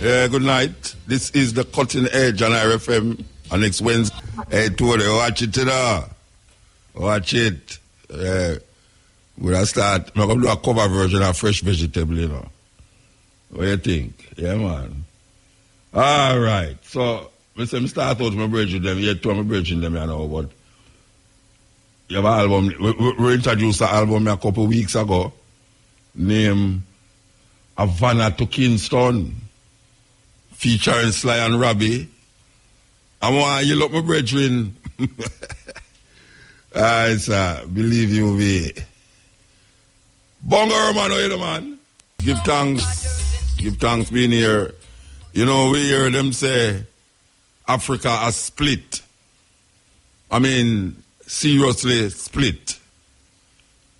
Yeah, good night. This is the Cutting Edge on RFM. And next Wednesday, hey, Tony, watch it today. Watch it. We're going to start. I'm going to do a cover version of Fresh Vegetable, you know. What do you think? Yeah, man. All right. So, I start out with my bridge with them. Yeah, two of my bridge in them, you know, but you have an album. We introduced an album a couple of weeks ago named Havana to Kingston, featuring Sly and Robbie. I want you look my brethren. Alright, sir. Believe you me. Bongo man, you know, man. Give thanks. Give thanks being here. You know, we hear them say Africa has split. I mean, seriously split.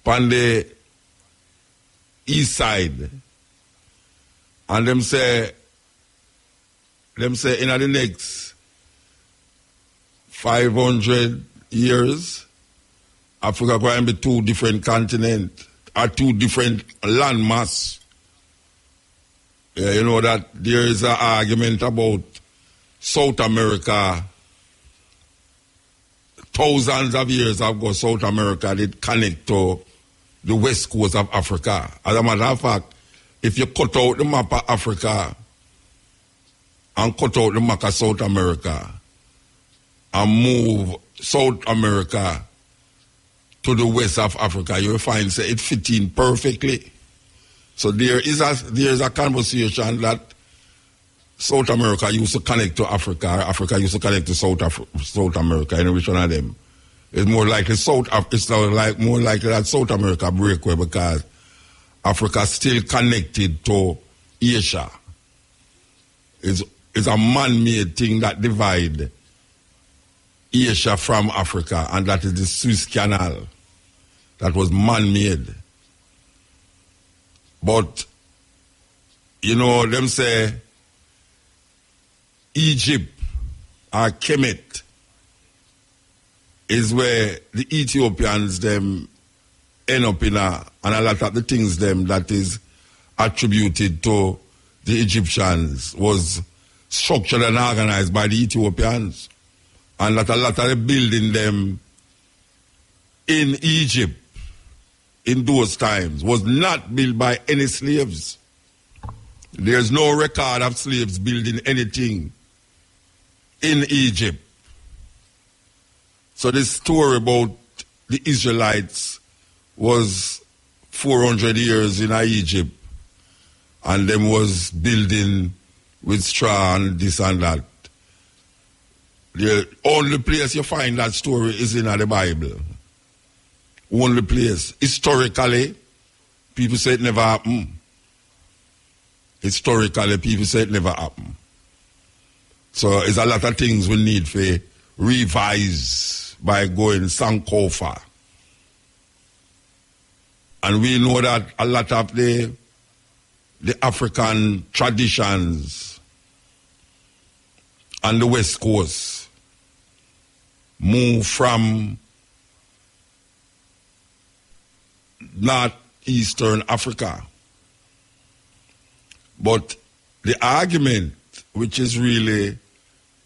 On the east side. And them say in the next 500 years, Africa going to be two different continents or two different landmass. Yeah, you know that there is an argument about South America. Thousands of years ago, South America did connect to the west coast of Africa. As a matter of fact, if you cut out the map of Africa and cut out the map of South America and move South America to the west of Africa, you will find say, it fits in perfectly. So there is a conversation that South America used to connect to Africa, Africa used to connect to South America, in which one of them? It's more likely more likely that South America break away because Africa still connected to Asia. It's a man-made thing that divide Asia from Africa, and that is the Suez Canal. That was man-made. But, you know, them say Egypt or Kemet is where the Ethiopians them end up in and a lot of the things them that is attributed to the Egyptians was structured and organized by the Ethiopians. And that a lot of the building them in Egypt in those times was not built by any slaves. There's no record of slaves building anything in Egypt. So this story about the Israelites was 400 years in Egypt, and them was building with straw and this and that. The only place you find that story is in the Bible. Only place. Historically, people say it never happened. Historically, people say it never happened. So it's a lot of things we need to revise by going Sankofa. And we know that a lot of the African traditions on the West Coast move from northeastern Africa. But the argument, which is really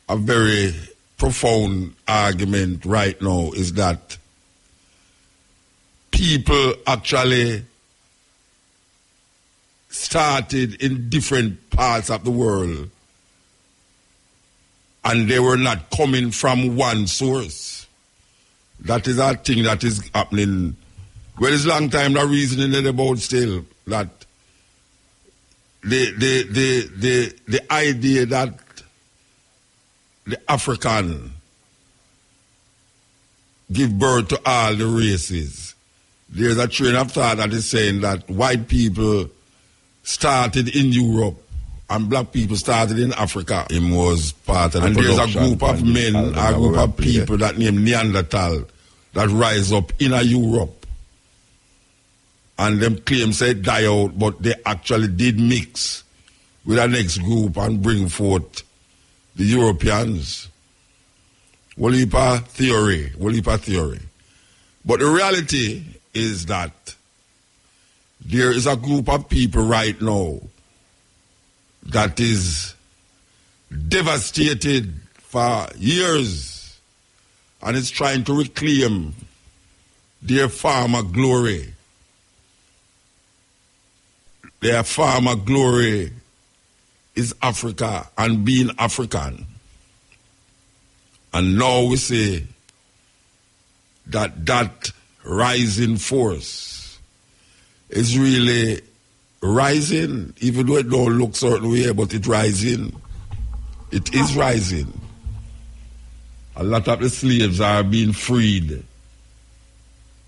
a very profound argument right now, is that people actually started in different parts of the world and they were not coming from one source. That is a thing that is happening. Well, it's a long time the reasoning about still that the idea that the African give birth to all the races. There's a train of thought that is saying that white people started in Europe and black people started in Africa. Him was part of the production. And there's a group of men, a group of people that named Neanderthal that rise up in Europe. And them claims say die out, but they actually did mix with the next group and bring forth the Europeans. Well, heap of theory. But the reality is that there is a group of people right now that is devastated for years, and it's trying to reclaim their former glory. Their former glory is Africa and being African. And now we say that rising force is really rising, even though it don't look certain way, but it's rising. It is rising. A lot of the slaves are being freed.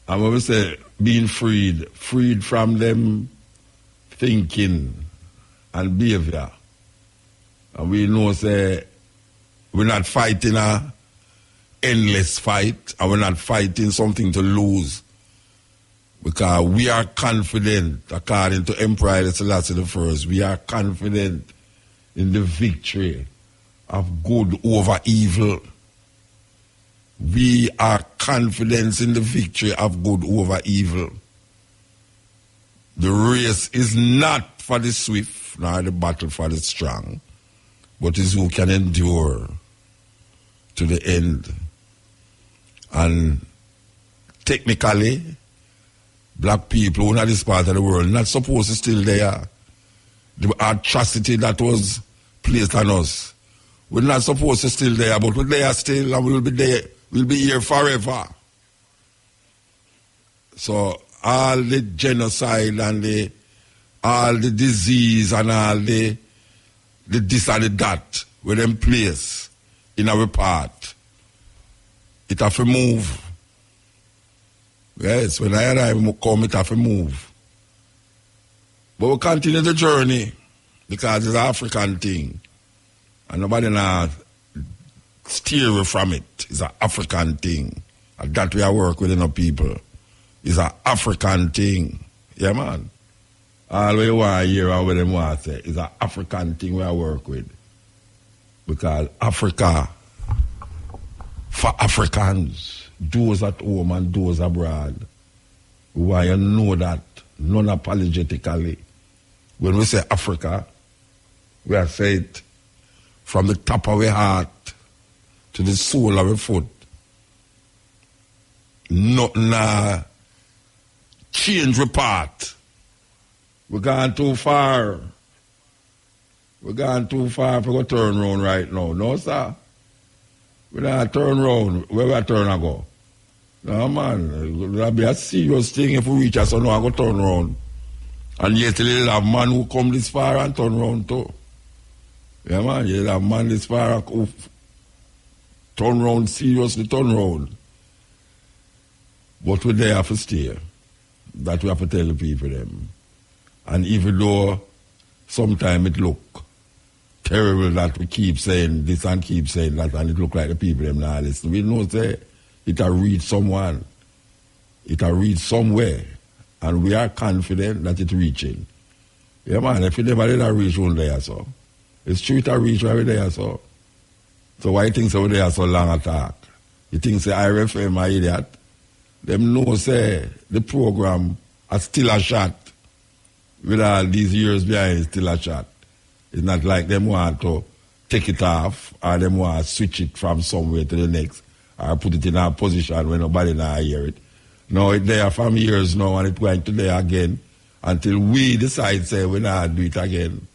And when we say being freed from them thinking and behavior. And we know say we're not fighting a endless fight, and we're not fighting something to lose. Because we are confident, according to Emperor Haile Selassie I, we are confident in the victory of good over evil. We are confident in the victory of good over evil. The race is not for the swift, nor the battle for the strong, but is who can endure to the end. And technically, black people who are in this part of the world not supposed to still there. The atrocity that was placed on us, we're not supposed to still there, but we're there still, and we'll be there. We'll be here forever. So all the genocide and all the disease and all the this and the that with them place in our part, it have to move. Yes, when I and I come, it have to move. But we'll continue the journey because it's an African thing. And nobody now steer away from it. It's an African thing. And that we are work with enough people. It's an African thing. Yeah, man. All we want to hear what them want to say. It's an African thing we are work with. Because Africa, for Africans, those at home and those abroad, we want you to know that non-apologetically. When we say Africa, we are saying it from the top of our heart to the sole of our foot. Nothing change we part. We're going too far. We're going too far for go turn around right now. No, sir. We're not turn around. Where we turn and go? No, man. That'll be a serious thing if we reach us so now I go turn around. And yet you'll have man who come this far and turn around too. Yeah, man. You'll have man this far who turn around, seriously turn around. But we're there to stay. That we have to tell the people them. And even though sometimes it look terrible that we keep saying this and keep saying that, and it look like the people them now listen, we know say it will reach someone. It will reach somewhere. And we are confident that it's reaching. Yeah, man, if it never did reach one there, so. It's true it will reach over there, so. So why you think so there so long attack? You think say IRFM are idiot? Them know say the program is still a shot. With all these years behind, it's still a shot. It's not like them want to take it off or them want to switch it from somewhere to the next or put it in a position where nobody now hear it. No, it's there from years now and it's going to there again until we decide say we not do it again.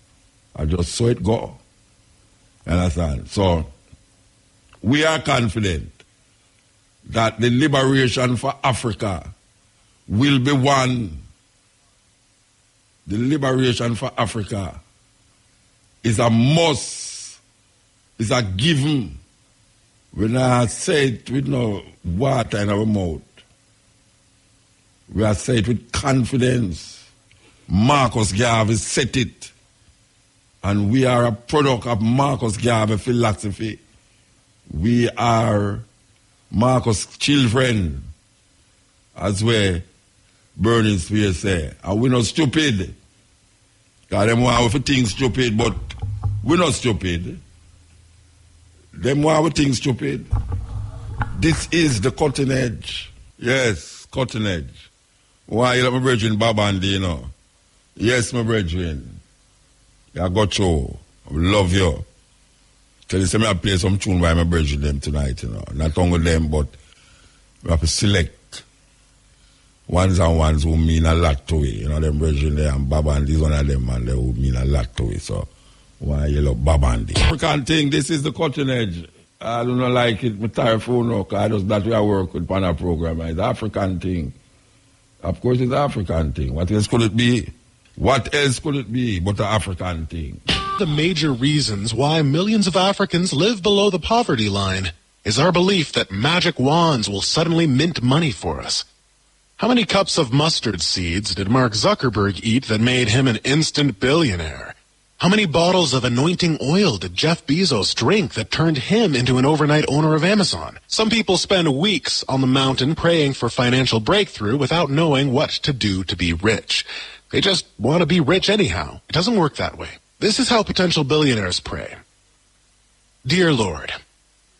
I just saw it go. You understand? So, we are confident that the liberation for Africa will be won. The liberation for Africa is a must, is a given. When I say it with no water in our mouth, we are saying it with confidence. Marcus Garvey said it. And we are a product of Marcus Garvey philosophy. We are Marcus' children, as where Burning Spear say. And we're not stupid. Because them want to think stupid, but we're not stupid. Them want to think stupid. This is the cutting edge. Yes, cutting edge. Why you let my brethren Babandi, you know? Yes, my brethren. I got you. I love you. So they say me I play some tune by my brethren them tonight, you know. Not only them, but we have to select ones and ones who mean a lot to it. You know, them brethren there and Baba and these one of them and they who mean a lot to it. So why you love Baba and this? African thing, this is the cutting edge. I do not like it, my telephone no, because that's what I work with on a program. It's African thing. Of course it's African thing. What else could it be? What else could it be but an African thing? The major reasons why millions of Africans live below the poverty line is our belief that magic wands will suddenly mint money for us. How many cups of mustard seeds did Mark Zuckerberg eat that made him an instant billionaire? How many bottles of anointing oil did Jeff Bezos drink that turned him into an overnight owner of Amazon? Some people spend weeks on the mountain praying for financial breakthrough without knowing what to do to be rich. They just want to be rich anyhow. It doesn't work that way. This is how potential billionaires pray. Dear Lord,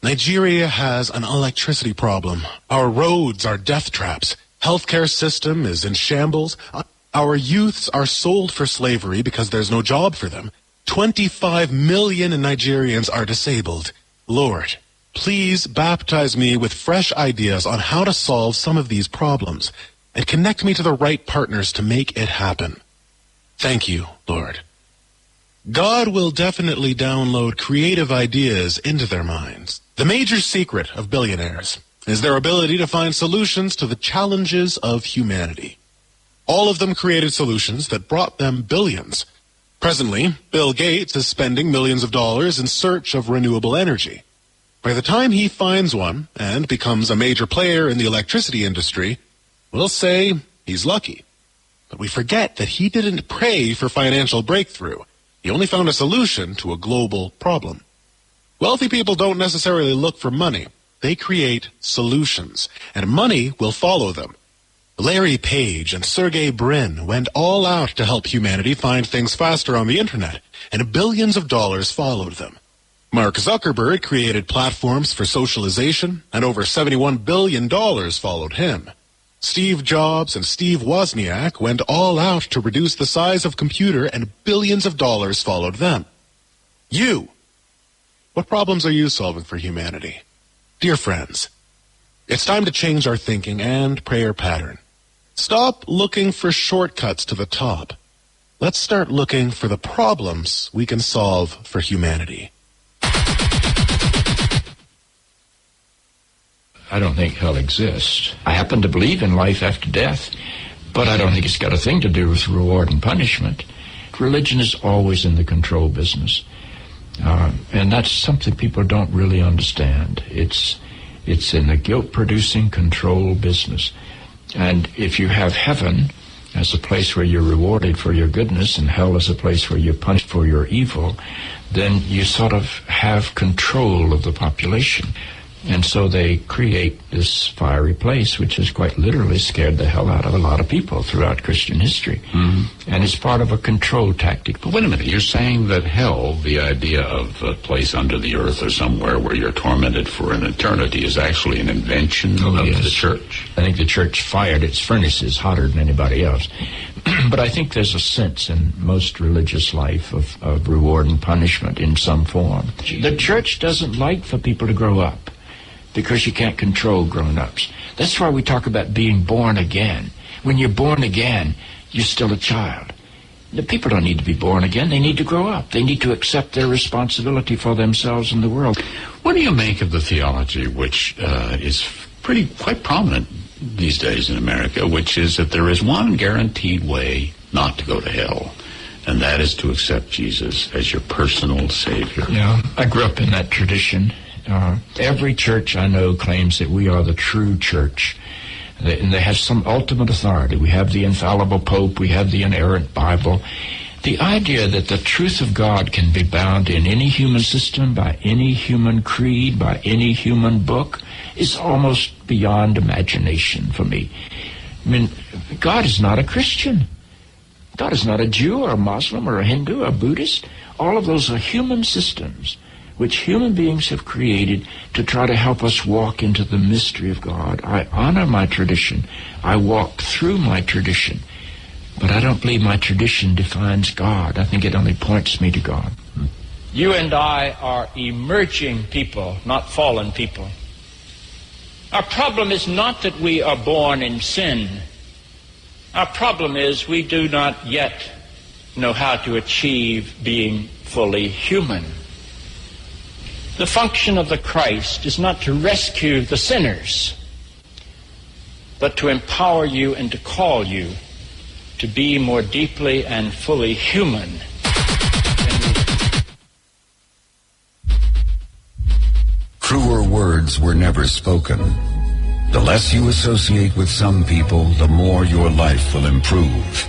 Nigeria has an electricity problem. Our roads are death traps. Healthcare system is in shambles. Our youths are sold for slavery because there's no job for them. 25 million Nigerians are disabled. Lord, please baptize me with fresh ideas on how to solve some of these problems and connect me to the right partners to make it happen. Thank you, Lord. God will definitely download creative ideas into their minds. The major secret of billionaires is their ability to find solutions to the challenges of humanity. All of them created solutions that brought them billions. Presently, Bill Gates is spending millions of dollars in search of renewable energy. By the time he finds one and becomes a major player in the electricity industry, we'll say he's lucky. But we forget that he didn't pray for financial breakthrough. He only found a solution to a global problem. Wealthy people don't necessarily look for money. They create solutions, and money will follow them. Larry Page and Sergey Brin went all out to help humanity find things faster on the internet, and billions of dollars followed them. Mark Zuckerberg created platforms for socialization, and over $71 billion followed him. Steve Jobs and Steve Wozniak went all out to reduce the size of computer, and billions of dollars followed them. You! What problems are you solving for humanity? Dear friends, it's time to change our thinking and prayer pattern. Stop looking for shortcuts to the top. Let's start looking for the problems we can solve for humanity. I don't think hell exists. I happen to believe in life after death, but I don't think it's got a thing to do with reward and punishment. Religion is always in the control business. And that's something people don't really understand. It's in the guilt-producing control business. And if you have heaven as a place where you're rewarded for your goodness and hell as a place where you're punished for your evil, then you sort of have control of the population. And so they create this fiery place, which has quite literally scared the hell out of a lot of people throughout Christian history. Mm-hmm. And it's part of a control tactic. But wait a minute, you're saying that hell, the idea of a place under the earth or somewhere where you're tormented for an eternity, is actually an invention of the church? I think the church fired its furnaces hotter than anybody else. But I think there's a sense in most religious life of reward and punishment in some form. The church doesn't like for people to grow up, because you can't control grown-ups. That's why we talk about being born again. When you're born again, you're still a child. The people don't need to be born again. They need to grow up. They need to accept their responsibility for themselves and the world. What do you make of the theology, which is quite prominent these days in America, which is that there is one guaranteed way not to go to hell, and that is to accept Jesus as your personal Savior? Yeah, I grew up in that tradition. Every church I know claims that we are the true church. And they have some ultimate authority. We have the infallible Pope. We have the inerrant Bible. The idea that the truth of God can be bound in any human system, by any human creed, by any human book, is almost beyond imagination for me. I mean, God is not a Christian. God is not a Jew or a Muslim or a Hindu or a Buddhist. All of those are human systems which human beings have created to try to help us walk into the mystery of God. I honor my tradition. I walk through my tradition. But I don't believe my tradition defines God. I think it only points me to God. You and I are emerging people, not fallen people. Our problem is not that we are born in sin. Our problem is we do not yet know how to achieve being fully human. The function of the Christ is not to rescue the sinners, but to empower you and to call you to be more deeply and fully human. Truer words were never spoken. The less you associate with some people, the more your life will improve.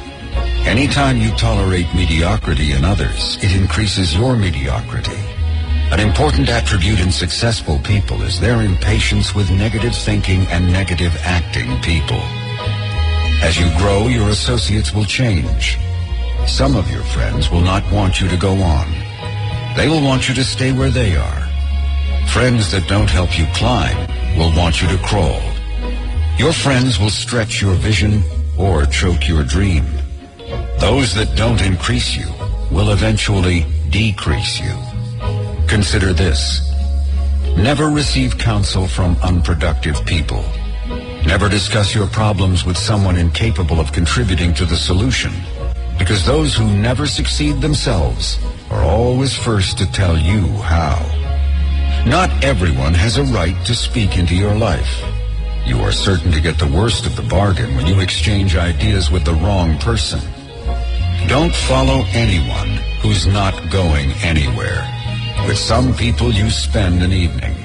Anytime you tolerate mediocrity in others, it increases your mediocrity. An important attribute in successful people is their impatience with negative thinking and negative acting people. As you grow, your associates will change. Some of your friends will not want you to go on. They will want you to stay where they are. Friends that don't help you climb will want you to crawl. Your friends will stretch your vision or choke your dream. Those that don't increase you will eventually decrease you. Consider this. Never receive counsel from unproductive people. Never discuss your problems with someone incapable of contributing to the solution, because those who never succeed themselves are always first to tell you how. Not everyone has a right to speak into your life. You are certain to get the worst of the bargain when you exchange ideas with the wrong person. Don't follow anyone who's not going anywhere. With some people, you spend an evening.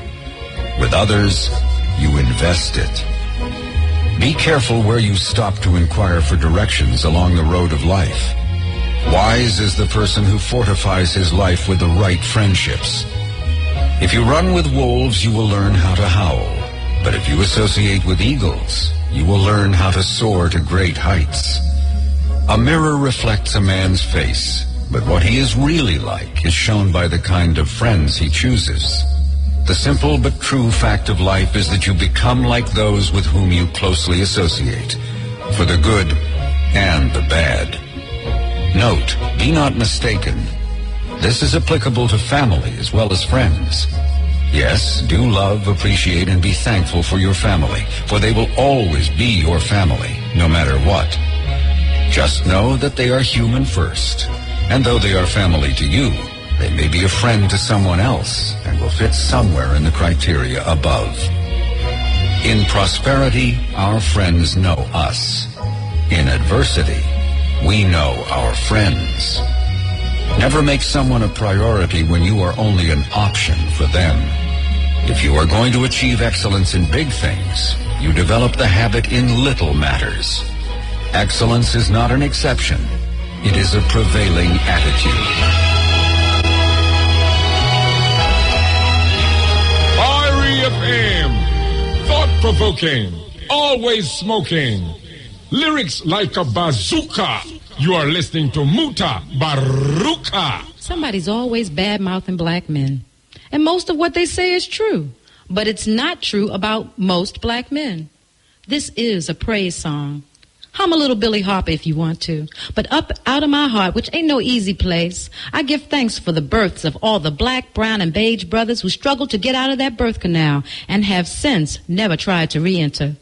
With others, you invest it. Be careful where you stop to inquire for directions along the road of life. Wise is the person who fortifies his life with the right friendships. If you run with wolves, you will learn how to howl. But if you associate with eagles, you will learn how to soar to great heights. A mirror reflects a man's face, but what he is really like is shown by the kind of friends he chooses. The simple but true fact of life is that you become like those with whom you closely associate, for the good and the bad. Note, be not mistaken. This is applicable to family as well as friends. Yes, do love, appreciate, and be thankful for your family, for they will always be your family, no matter what. Just know that they are human first, and though they are family to you, they may be a friend to someone else and will fit somewhere in the criteria above. In prosperity, our friends know us. In adversity, we know our friends. Never make someone a priority when you are only an option for them. If you are going to achieve excellence in big things, you develop the habit in little matters. Excellence is not an exception. It is a prevailing attitude. REFM, thought-provoking, always smoking, lyrics like a bazooka. You are listening to Mutabaruka. Somebody's always bad-mouthing black men. And most of what they say is true. But it's not true about most black men. This is a praise song. Hum a little Billy Harper if you want to. But up out of my heart, which ain't no easy place, I give thanks for the births of all the black, brown, and beige brothers who struggled to get out of that birth canal and have since never tried to re-enter.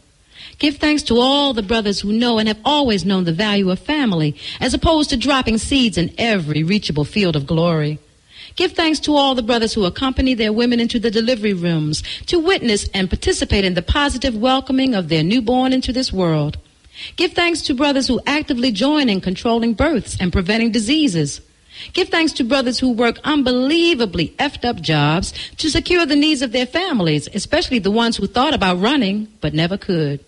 Give thanks to all the brothers who know and have always known the value of family, as opposed to dropping seeds in every reachable field of glory. Give thanks to all the brothers who accompany their women into the delivery rooms to witness and participate in the positive welcoming of their newborn into this world. Give thanks to brothers who actively join in controlling births and preventing diseases. Give thanks to brothers who work unbelievably effed up jobs to secure the needs of their families, especially the ones who thought about running but never could.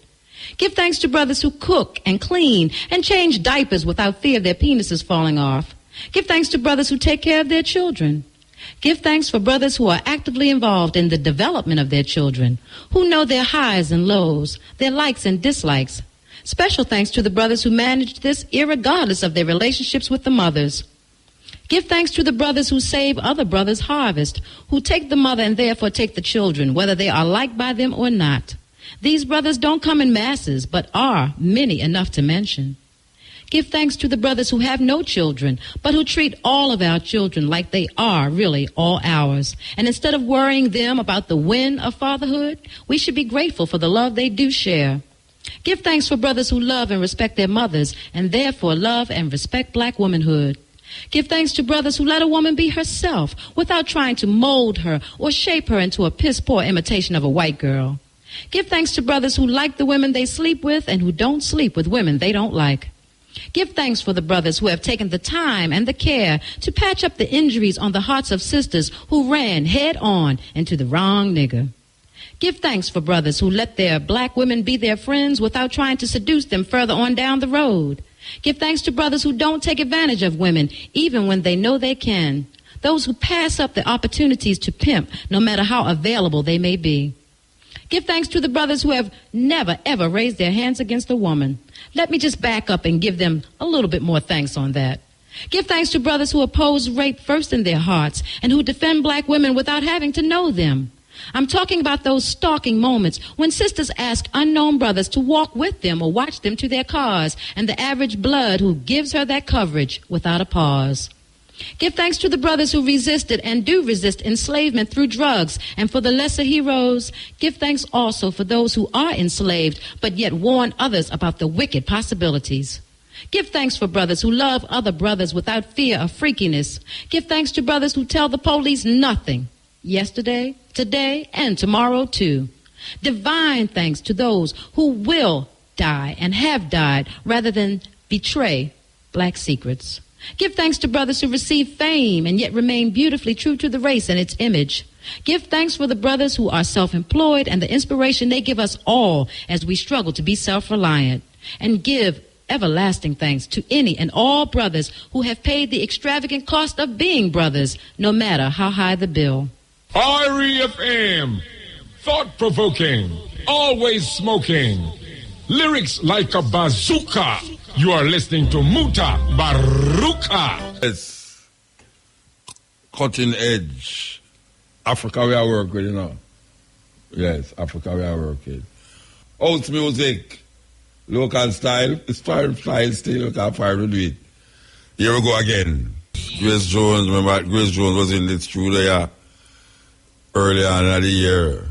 Give thanks to brothers who cook and clean and change diapers without fear of their penises falling off. Give thanks to brothers who take care of their children. Give thanks for brothers who are actively involved in the development of their children, who know their highs and lows, their likes and dislikes. Special thanks to the brothers who manage this irregardless of their relationships with the mothers. Give thanks to the brothers who save other brothers' harvest, who take the mother and therefore take the children, whether they are liked by them or not. These brothers don't come in masses, but are many enough to mention. Give thanks to the brothers who have no children, but who treat all of our children like they are really all ours. And instead of worrying them about the win of fatherhood, we should be grateful for the love they do share. Give thanks for brothers who love and respect their mothers, and therefore love and respect black womanhood. Give thanks to brothers who let a woman be herself without trying to mold her or shape her into a piss-poor imitation of a white girl. Give thanks to brothers who like the women they sleep with and who don't sleep with women they don't like. Give thanks for the brothers who have taken the time and the care to patch up the injuries on the hearts of sisters who ran head on into the wrong nigger. Give thanks for brothers who let their black women be their friends without trying to seduce them further on down the road. Give thanks to brothers who don't take advantage of women even when they know they can. Those who pass up the opportunities to pimp no matter how available they may be. Give thanks to the brothers who have never, ever raised their hands against a woman. Let me just back up and give them a little bit more thanks on that. Give thanks to brothers who oppose rape first in their hearts and who defend black women without having to know them. I'm talking about those stalking moments when sisters ask unknown brothers to walk with them or watch them to their cars, and the average blood who gives her that coverage without a pause. Give thanks to the brothers who resisted and do resist enslavement through drugs, and for the lesser heroes, give thanks also for those who are enslaved but yet warn others about the wicked possibilities. Give thanks for brothers who love other brothers without fear of freakiness. Give thanks to brothers who tell the police nothing. Yesterday, today, and tomorrow too. Divine thanks to those who will die and have died rather than betray black secrets. Give thanks to brothers who receive fame and yet remain beautifully true to the race and its image. Give thanks for the brothers who are self-employed and the inspiration they give us all as we struggle to be self-reliant. And give everlasting thanks to any and all brothers who have paid the extravagant cost of being brothers, no matter how high the bill. REFM, thought-provoking, always smoking, lyrics like a bazooka. You are listening to Mutabaruka. Yes, cutting edge. Africa we are work with, you know. Yes, Africa we are work with. House music, local style, style still, you can't fire to do it. Here we go again. Grace Jones, remember Grace Jones was in the studio earlier in the year.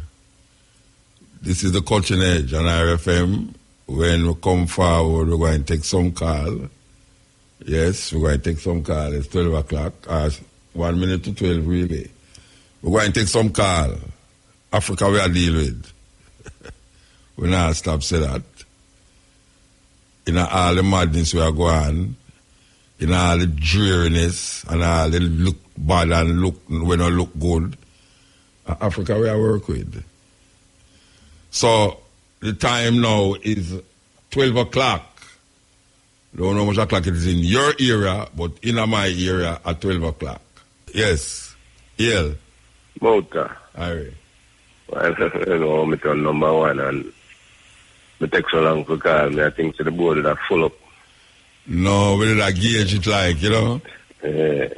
This is the cutting edge on RFM. When we come forward, we're going to take some call. Yes, we're going to take some call. It's 12 o'clock. 1 minute to 12, really. We're going to take some call. Africa we are deal with. We not stop say that. In all the madness we are going, in all the dreariness, and all the look bad and look when I look good, Africa we are work with. So the time now is 12 o'clock. Don't know how much o'clock it is in your area, but in my area at 12 o'clock. Yes. Yale. Mota. Alright. Well, you know, I'm on number one and I take so long to call me. I think to the board that full up. No, we did I gauge it like, you know? Yeah.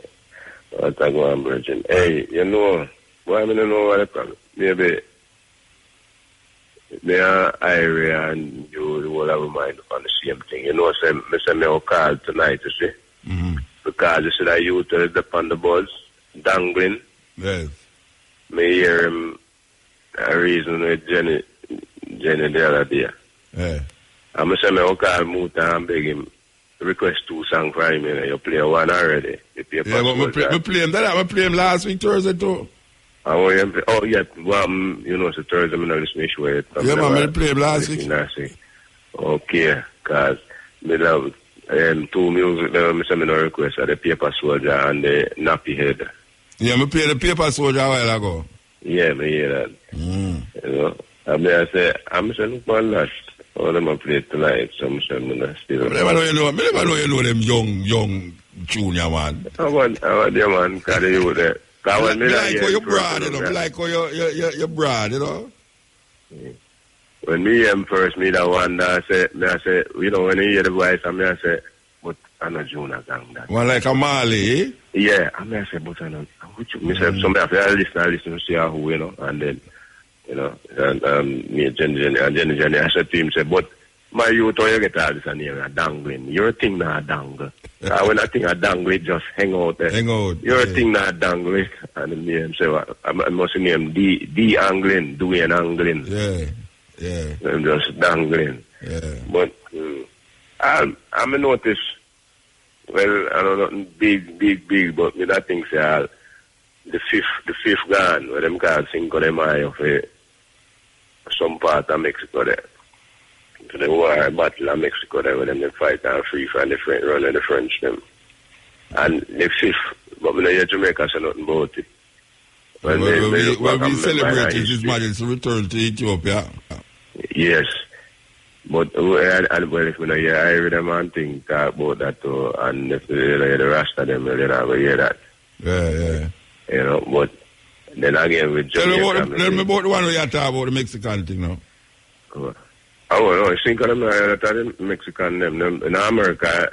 What I go on, Virgin. Hey, you know, why I don't know what the problem. Maybe they are area and you will have a mind on the same thing. You know, say me will call tonight, you see? Mm-hmm. Because you see that you tell it upon the bus, dangling. Yes. Me hear him a reason with Jenny the other day. Yeah. And I say me will call Muta and beg him request 2 songs for him. You know, you play one already. Yeah, but we play him that. I play him last week Thursday too. Oh yeah, well, you know, so Thursday I'm not listening to it. Yeah, man, I play him last week. Okay, because me love 2 music I say me no request are the Paper Soldier and the Nappy Head. Yeah, me play the Paper Soldier a while ago. Yeah, me hear that. You know, I say look man that. Oh, them I play tonight, so I'm saying me still. I never know you know them young junior man. I want them man, because they were there. Me like how you broad, you know. Me like how you broad, you know. When me hear him first, me that one I say, you know, when you hear the voice, I say, but I'm not Junior gang that. One like a Mali, eh? Yeah, I say, but I'm not. Me say, somebody have to listen to see who, you know, and then, you know, and me Jenny, I said to him, say, but my youth, how you get all this name, a dangling. Your thing not dangle. When I think a dangle, just hang out there. Hang out. Your thing not dangle. And the name say, I must name D angling, doing angling. Yeah. Yeah. I'm just dangling. Yeah. But I'm notice. Well, I don't know, big, but me that thing say the fifth gun, where them call Cinco de Mayo for some part of Mexico there. To the war battle of Mexico there, where them fight and free from the French, running the French them. And the fifth, but me know here Jamaica say nothing about it. When we celebrate His Majesty's return to Ethiopia. Yes. But well, if we hear I hear them and think about that too, and if the rest of them, they never hear that. Yeah. You know, but then again with Jamaica. Tell me about the one where you talk about the Mexican thing now. No, I think of them the Mexican them in America,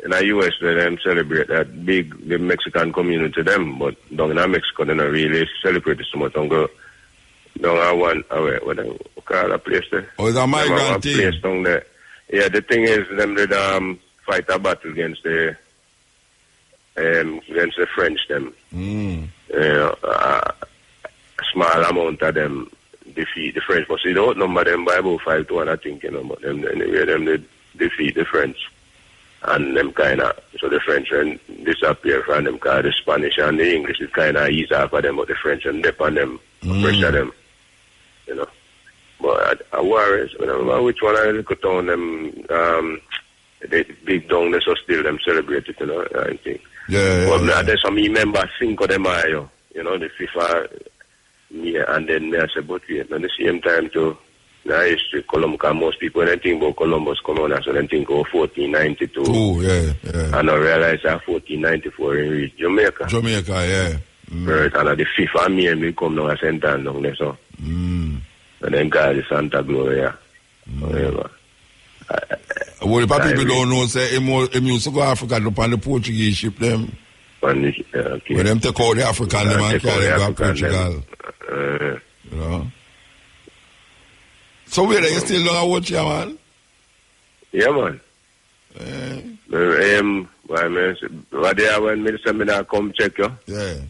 in the US, they them celebrate that the Mexican community them, but down in Mexico they don't really celebrate it so much. Down I want what they call a place there. Oh, it's a migrant thing. Place down there. Yeah, the thing is them did fight a battle against the French them. You know, a small amount of them defeat the French. But you don't number them by about 5-1, I think, you know, but them anyway them they defeat the French. And them kinda so the French and disappear from them cause the Spanish and the English is kinda easy for them, but the French and dip on them, pressure them. You know. But I worry, which one I look at on them they big down there so still them celebrate it, you know, I think. But there's some remember Cinco de Mayo, you know, the FIFA and then I say but at the same time too history Columbus, most people when they think about Columbus come on so they think of 1492. And I realize that 1494 in reach Jamaica. Right, and the fifth of May we come down a St. Ann down there so. And then call the Santa Gloria. Whatever. Well, the people don't know, say, he used to go to Africa upon the Portuguese ship, them. Okay. When them take out the African, them and carry them to Portugal. You know? So, where you still don't watch here, man? Yeah, man. What they are when me seminar come check you? Yeah.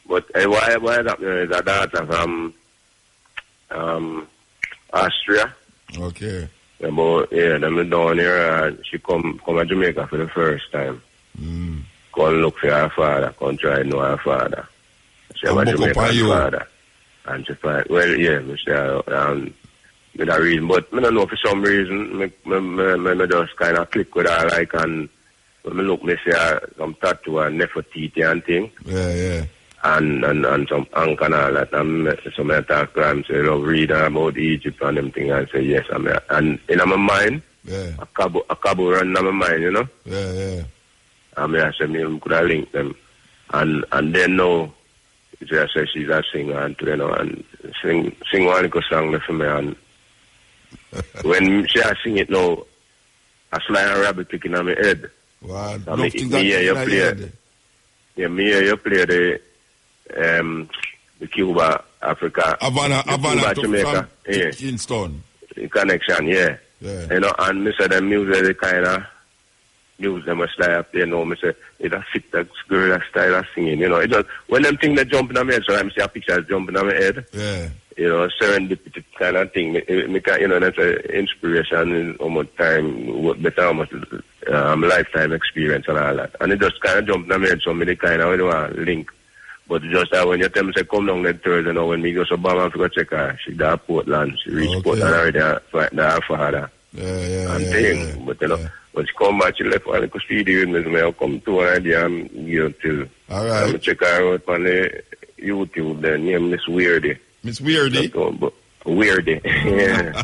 But why that is a daughter from Austria. Okay. About them down here she come to Jamaica for the first time. Come look for her father, come try to know her father. She have a Jamaican father. And she find with a reason, but I don't know for some reason me just kind of click with her like and when me look me see some tattoo and Nefertiti and thing. And some unk and all that. And some I talk to them, say, read about Egypt and them things. I say, yes. And in my mind, a cabo run in my mind, you know? And I say, me could have linked them. And then now, she say she's a singer, and, you know, and sing one little song for me. And when she sing it now, I fly a rabbit kicking on my head. Wow. Me hear you play. Yeah, me hear you play the Cuba, Africa, Havana to Jamaica, Kingston. The connection, You know, and me say the music, the kind of music them style up there, you know, me say it a fit that girl style of singing, you know. It just when them things that jump in my head, so I see a picture jumping in my head. You know, serendipity kind of thing. Me can, you know, that's an inspiration in how much time, what better, how much lifetime experience and all that. And it just kind of jumped in my head, so me kind of, you know, link. But just when you tell me, say, come down that Thursday, you know, when me go to Bama, I go check her. She got Portland. She reached Portland already, fighting her father. But, you know, when she come back, she left for a little speedy with me. I'll come to her idea and give till. All right. I'm check her out on the YouTube, the name Miss Weirdy. Miss Weirdy? Weirdy. Yeah.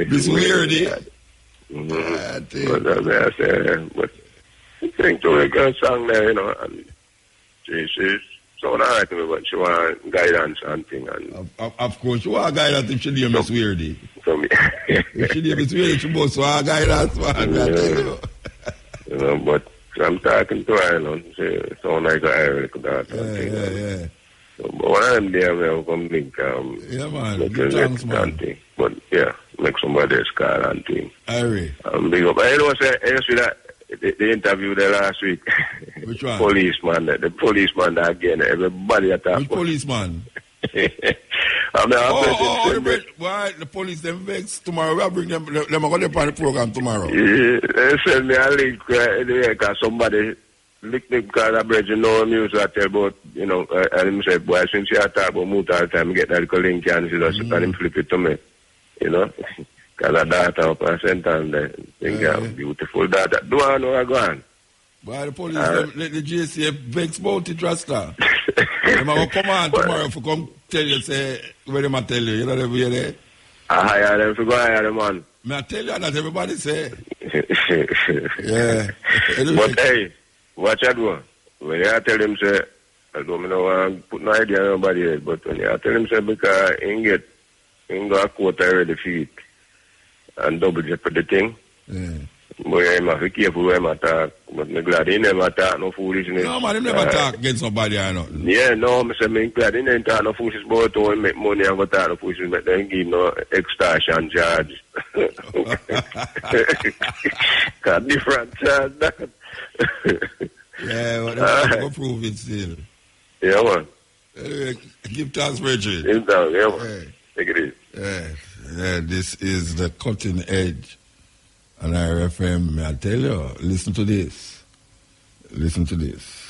Miss Weirdy? But I think to a good song there, you know, and she's so alright to me, but she want guidance and thing. And of course, she want guidance if she name Miss Weirdy. So me. If she name Miss Weirdy, she must want guidance, man. You know, but I'm talking to her, you know, she sound like a Irish daughter. So, but one of them there, I'll come link, man, good thanks, man. But but yeah, make somebody else call and thing. Harry. Big up. I know, say, you see that the interview there last week. Which one? The policeman that again, everybody attacked. Which policeman? Why the police them vex tomorrow? We'll bring them are going to on the program tomorrow. Yeah, they send me a link because somebody lick me because I bridge no news I tell about, you know, and him say, boy, since you talk about moot all the time, get that little link and she just and him flip it to me, you know, because I data up and sent and think beautiful data. Do I know I go on? Why the police, the JCF vex about it, Rasta? They will come on tomorrow for come tell you, say, where they tell you, you know, they there. I hire them to go hire them, man. I tell you that everybody say. Yeah. But hey, what you do? When you tell them, say, I don't know, put no idea on nobody else, but when you tell them, say, because he got a quota already feet and double jeopardy thing. Yeah. Boy, I'm not careful when I talk, but I'm glad he never talk no foolishness. No, man, he never talk against somebody or nothing. Yeah, no, I'm glad he never talk no foolishness, but he make money and go talk no foolishness, but then give no extortion charge. Got different charge, that. Yeah, but they're going to prove it still. Yeah, man. Anyway, give thanks, Richard. Give thanks, yeah, man. Yeah. Take it easy. Yeah, this is the cutting edge. And RFM, I tell you, listen to this. Listen to this.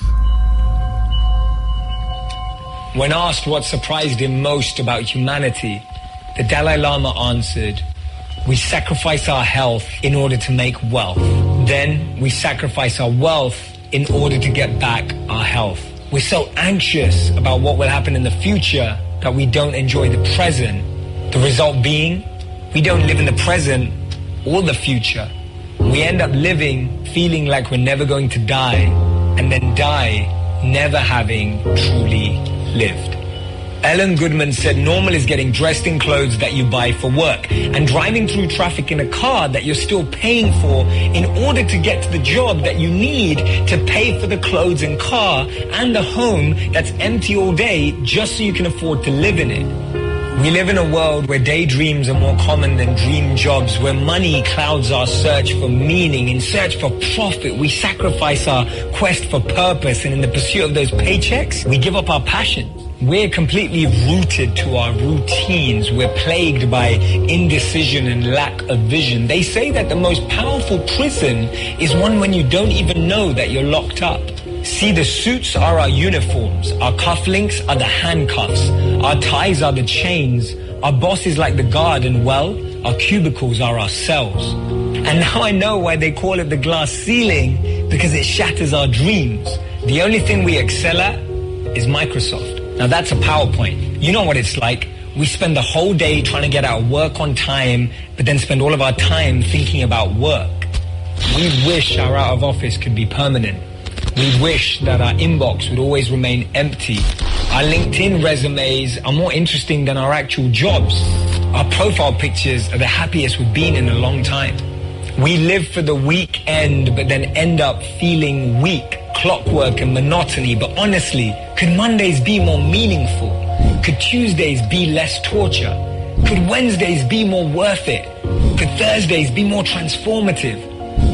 When asked what surprised him most about humanity, the Dalai Lama answered, "We sacrifice our health in order to make wealth. Then we sacrifice our wealth in order to get back our health. We're so anxious about what will happen in the future that we don't enjoy the present. The result being, we don't live in the present or the future. We end up living feeling like we're never going to die, and then die never having truly lived." Ellen Goodman said normal is getting dressed in clothes that you buy for work and driving through traffic in a car that you're still paying for in order to get to the job that you need to pay for the clothes and car and the home that's empty all day just so you can afford to live in it. We live in a world where daydreams are more common than dream jobs, where money clouds our search for meaning. In search for profit, we sacrifice our quest for purpose, and in the pursuit of those paychecks, we give up our passions. We're completely rooted to our routines. We're plagued by indecision and lack of vision. They say that the most powerful prison is one when you don't even know that you're locked up. See, the suits are our uniforms, our cufflinks are the handcuffs, our ties are the chains, our boss is like the guard, and well, our cubicles are our cells. And now I know why they call it the glass ceiling, because it shatters our dreams. The only thing we excel at is Microsoft. Now that's a PowerPoint. You know what it's like. We spend the whole day trying to get our work on time, but then spend all of our time thinking about work. We wish our out of office could be permanent. We wish that our inbox would always remain empty. Our LinkedIn resumes are more interesting than our actual jobs. Our profile pictures are the happiest we've been in a long time. We live for the weekend, but then end up feeling weak, clockwork and monotony. But honestly, could Mondays be more meaningful? Could Tuesdays be less torture? Could Wednesdays be more worth it? Could Thursdays be more transformative?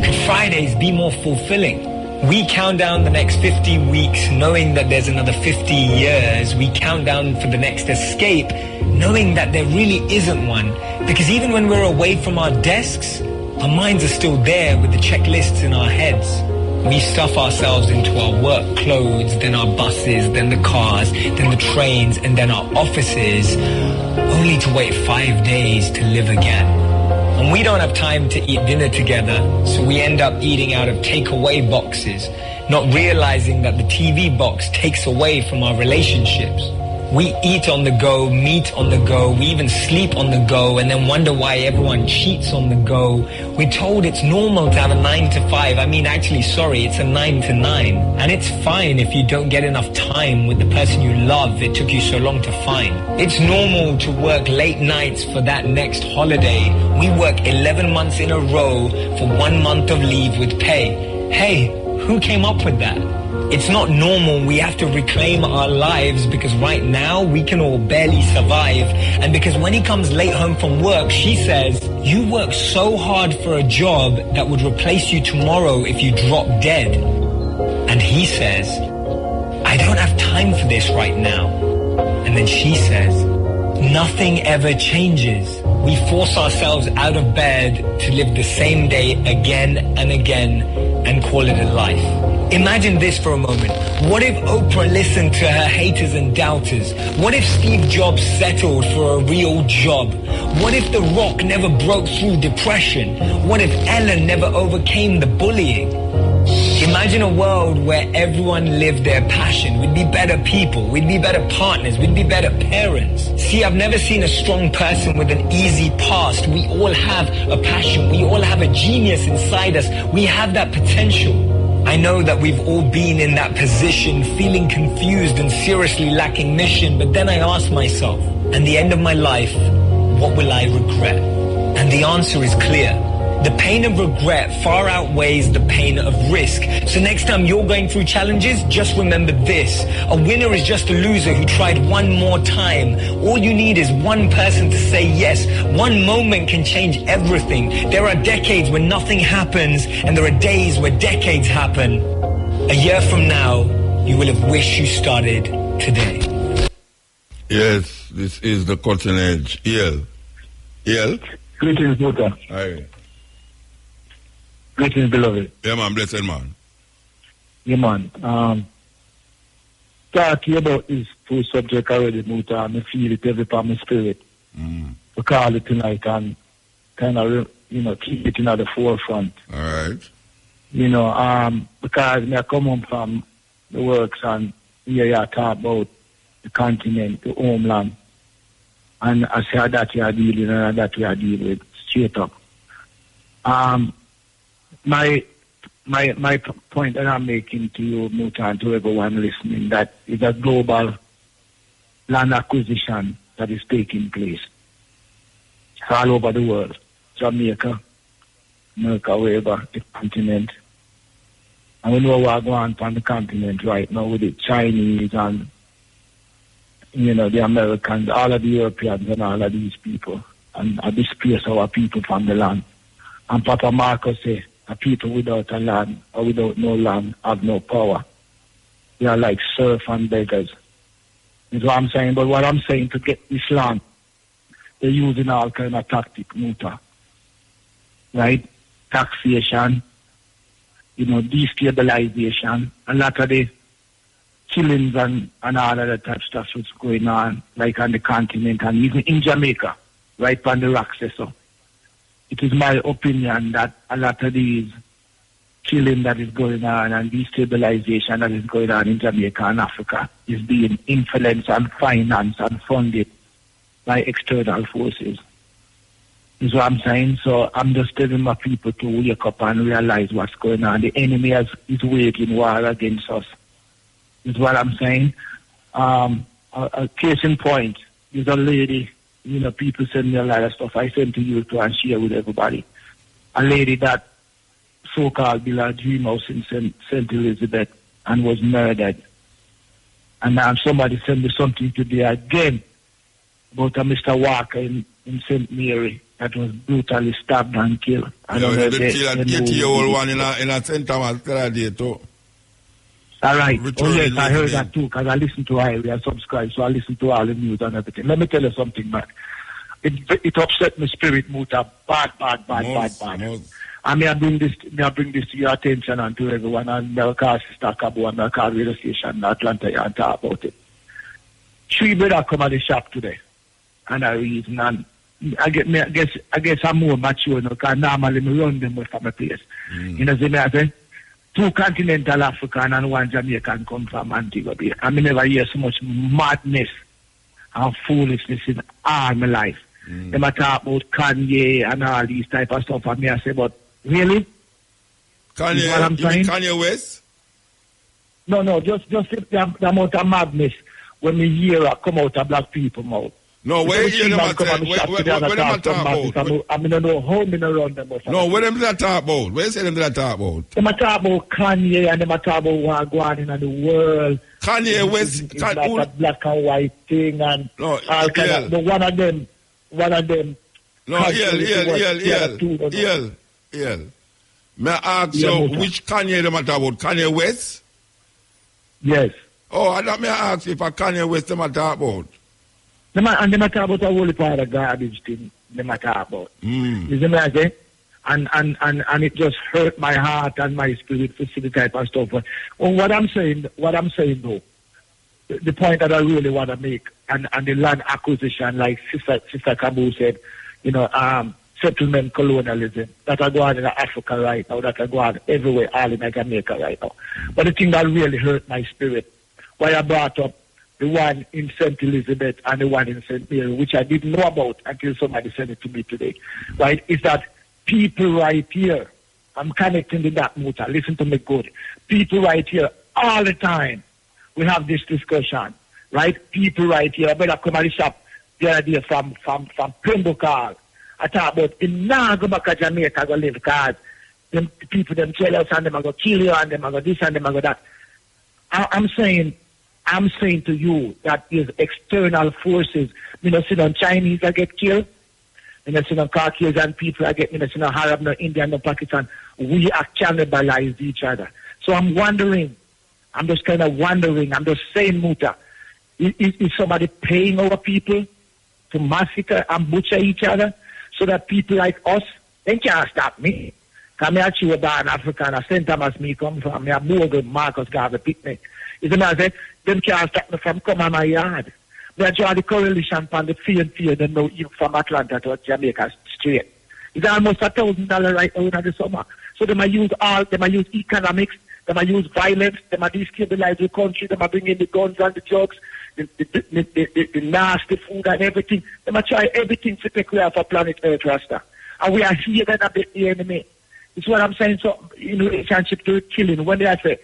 Could Fridays be more fulfilling? We count down the next 50 weeks knowing that there's another 50 years. We count down for the next escape knowing that there really isn't one. Because even when we're away from our desks, our minds are still there with the checklists in our heads. We stuff ourselves into our work clothes, then our buses, then the cars, then the trains, and then our offices, only to wait 5 days to live again. And we don't have time to eat dinner together, so we end up eating out of takeaway boxes, not realizing that the TV box takes away from our relationships. We eat on the go, meet on the go, we even sleep on the go, and then wonder why everyone cheats on the go. We're told it's normal to have a 9 to 5. I mean, actually, sorry, it's a 9 to 9. And it's fine if you don't get enough time with the person you love it took you so long to find. It's normal to work late nights for that next holiday. We work 11 months in a row for 1 month of leave with pay. Hey, who came up with that? It's not normal. We have to reclaim our lives because right now we can all barely survive. And because when he comes late home from work, she says, you work so hard for a job that would replace you tomorrow if you drop dead. And he says, I don't have time for this right now. And then she says, nothing ever changes. We force ourselves out of bed to live the same day again and again and call it a life. Imagine this for a moment. What if Oprah listened to her haters and doubters? What if Steve Jobs settled for a real job? What if The Rock never broke through depression? What if Ellen never overcame the bullying? Imagine a world where everyone lived their passion. We'd be better people. We'd be better partners. We'd be better parents. See, I've never seen a strong person with an easy past. We all have a passion. We all have a genius inside us. We have that potential. I know that we've all been in that position, feeling confused and seriously lacking mission, but then I ask myself, at the end of my life, what will I regret? And the answer is clear. The pain of regret far outweighs the pain of risk. So next time you're going through challenges, just remember this. A winner is just a loser who tried one more time. All you need is one person to say yes. One moment can change everything. There are decades when nothing happens, and there are days where decades happen. A year from now, you will have wished you started today. Yes, this is the cutting edge. EL? Greetings, Muta. Hi. Greetings, beloved. Yeah, man, blessed man. Yeah, man. Talking about this full subject already, Muta, and I feel it every part of my spirit. To call it tonight and kind of, keep it in the forefront. All right. Because I come home from the works and here you talk about the continent, the homeland. And I say that you are dealing and that we are dealing with straight up. My point that I'm making to you, Muta, and to everyone listening, that is a global land acquisition that is taking place. It's all over the world. Jamaica, America, wherever, the continent. And we know what's going on the continent right now with the Chinese and, the Americans, all of the Europeans and all of these people. And displace our people from the land. And Papa Marcus said, a people without a land or without no land have no power. They are like serfs and beggars. Is what I'm saying. But what I'm saying, to get this land, they're using all kind of tactic, Muta. Right? Taxation, destabilization, a lot of the killings and all of that type of stuff that's going on, like on the continent and even in Jamaica, right on the rocks there, so. It is my opinion that a lot of these killing that is going on and destabilization that is going on in Jamaica and Africa is being influenced and financed and funded by external forces. Is what I'm saying. So I'm just telling my people to wake up and realize what's going on. The enemy is waging war against us. Is what I'm saying. A case in point is a lady. People send me a lot of stuff. I send to you too and share with everybody. A lady that so-called built a dream house in St. Elizabeth and was murdered. And now somebody sent me something today again about a Mr. Walker in St. Mary that was brutally stabbed and killed. They killed an 80-year-old one in a St. Thomas today too. All right. Yes, I heard that too, because I listen to Highway, I subscribe, so I listen to all the news and everything. Let me tell you something, man. It upset my spirit, Muta, bad. I may bring this to your attention and to everyone, and I'll call Sister Cabo and I'll call radio station in Atlanta and talk about it. 3 brothers come at the shop today, and I reason, and I guess I'm more mature now, because normally I run them from my place. You know what I say? 2 continental African and 1 Jamaican come from Antigua Bay. I never hear so much madness and foolishness in all my life. They might talk about Kanye and all these type of stuff, and I say, but really? Kanye, what I'm saying? Kanye West? No, just the amount of madness when we hear come out of black people mouth. No, where you them talk about? I mean, I know how many around them. No, where them that talk about? Where say them that talk about? Them talk about Kanye and them talk about what going on in the world. Kanye West, it's like a black and white thing, and all kind of. But one of them. No, EL. May I ask you which Kanye them talk about? Kanye West? Yes. Oh, I don't may ask if a Kanye West them talk about. And they talk about a whole part of garbage thing. They talk about. You see me again? And it just hurt my heart and my spirit to see the type of stuff. Well, what I'm saying though, the point that I really want to make, and the land acquisition, like Sister Kabu said, you know, settlement colonialism that are going on in Africa right now, that are going on everywhere, all in Jamaica right now. But the thing that really hurt my spirit, why I brought up the one in St. Elizabeth and the one in St. Mary, which I didn't know about until somebody said it to me today, right, is that people right here, I'm connecting to that motor, listen to me good, people right here all the time, we have this discussion, right, people right here, I better come at the shop the other day from Pembroke Hall, I talk about in now go back to Jamaica, go live, because them people, them tell us, and them are going to kill you, and them are going to this, and them are going to that. I'm saying to you that there's external forces. You know, see no Chinese that get killed. You know, see no Caucasian people that get, you know, see no Arab, no Indian, no Pakistan. We are cannibalized each other. So I'm wondering, I'm just saying, Muta, is somebody paying our people to massacre and butcher each other so that people like us, they can't stop me. Because I actually was born in Africa and St. Thomas me come from. I have Marcus Garvey picnic. Is the man say, them can't stop me from coming on my yard. They draw the correlation from the fear they know you from Atlanta to Jamaica straight. It's almost $1,000 right now in the summer. So they might use economics, they might use violence, they might destabilize the country, they might bring in the guns and the drugs, the nasty food and everything. They might try everything to take care of our planet Earth, Rasta. And we are here then a bit the enemy. It's what I'm saying. So in relationship to killing, when they say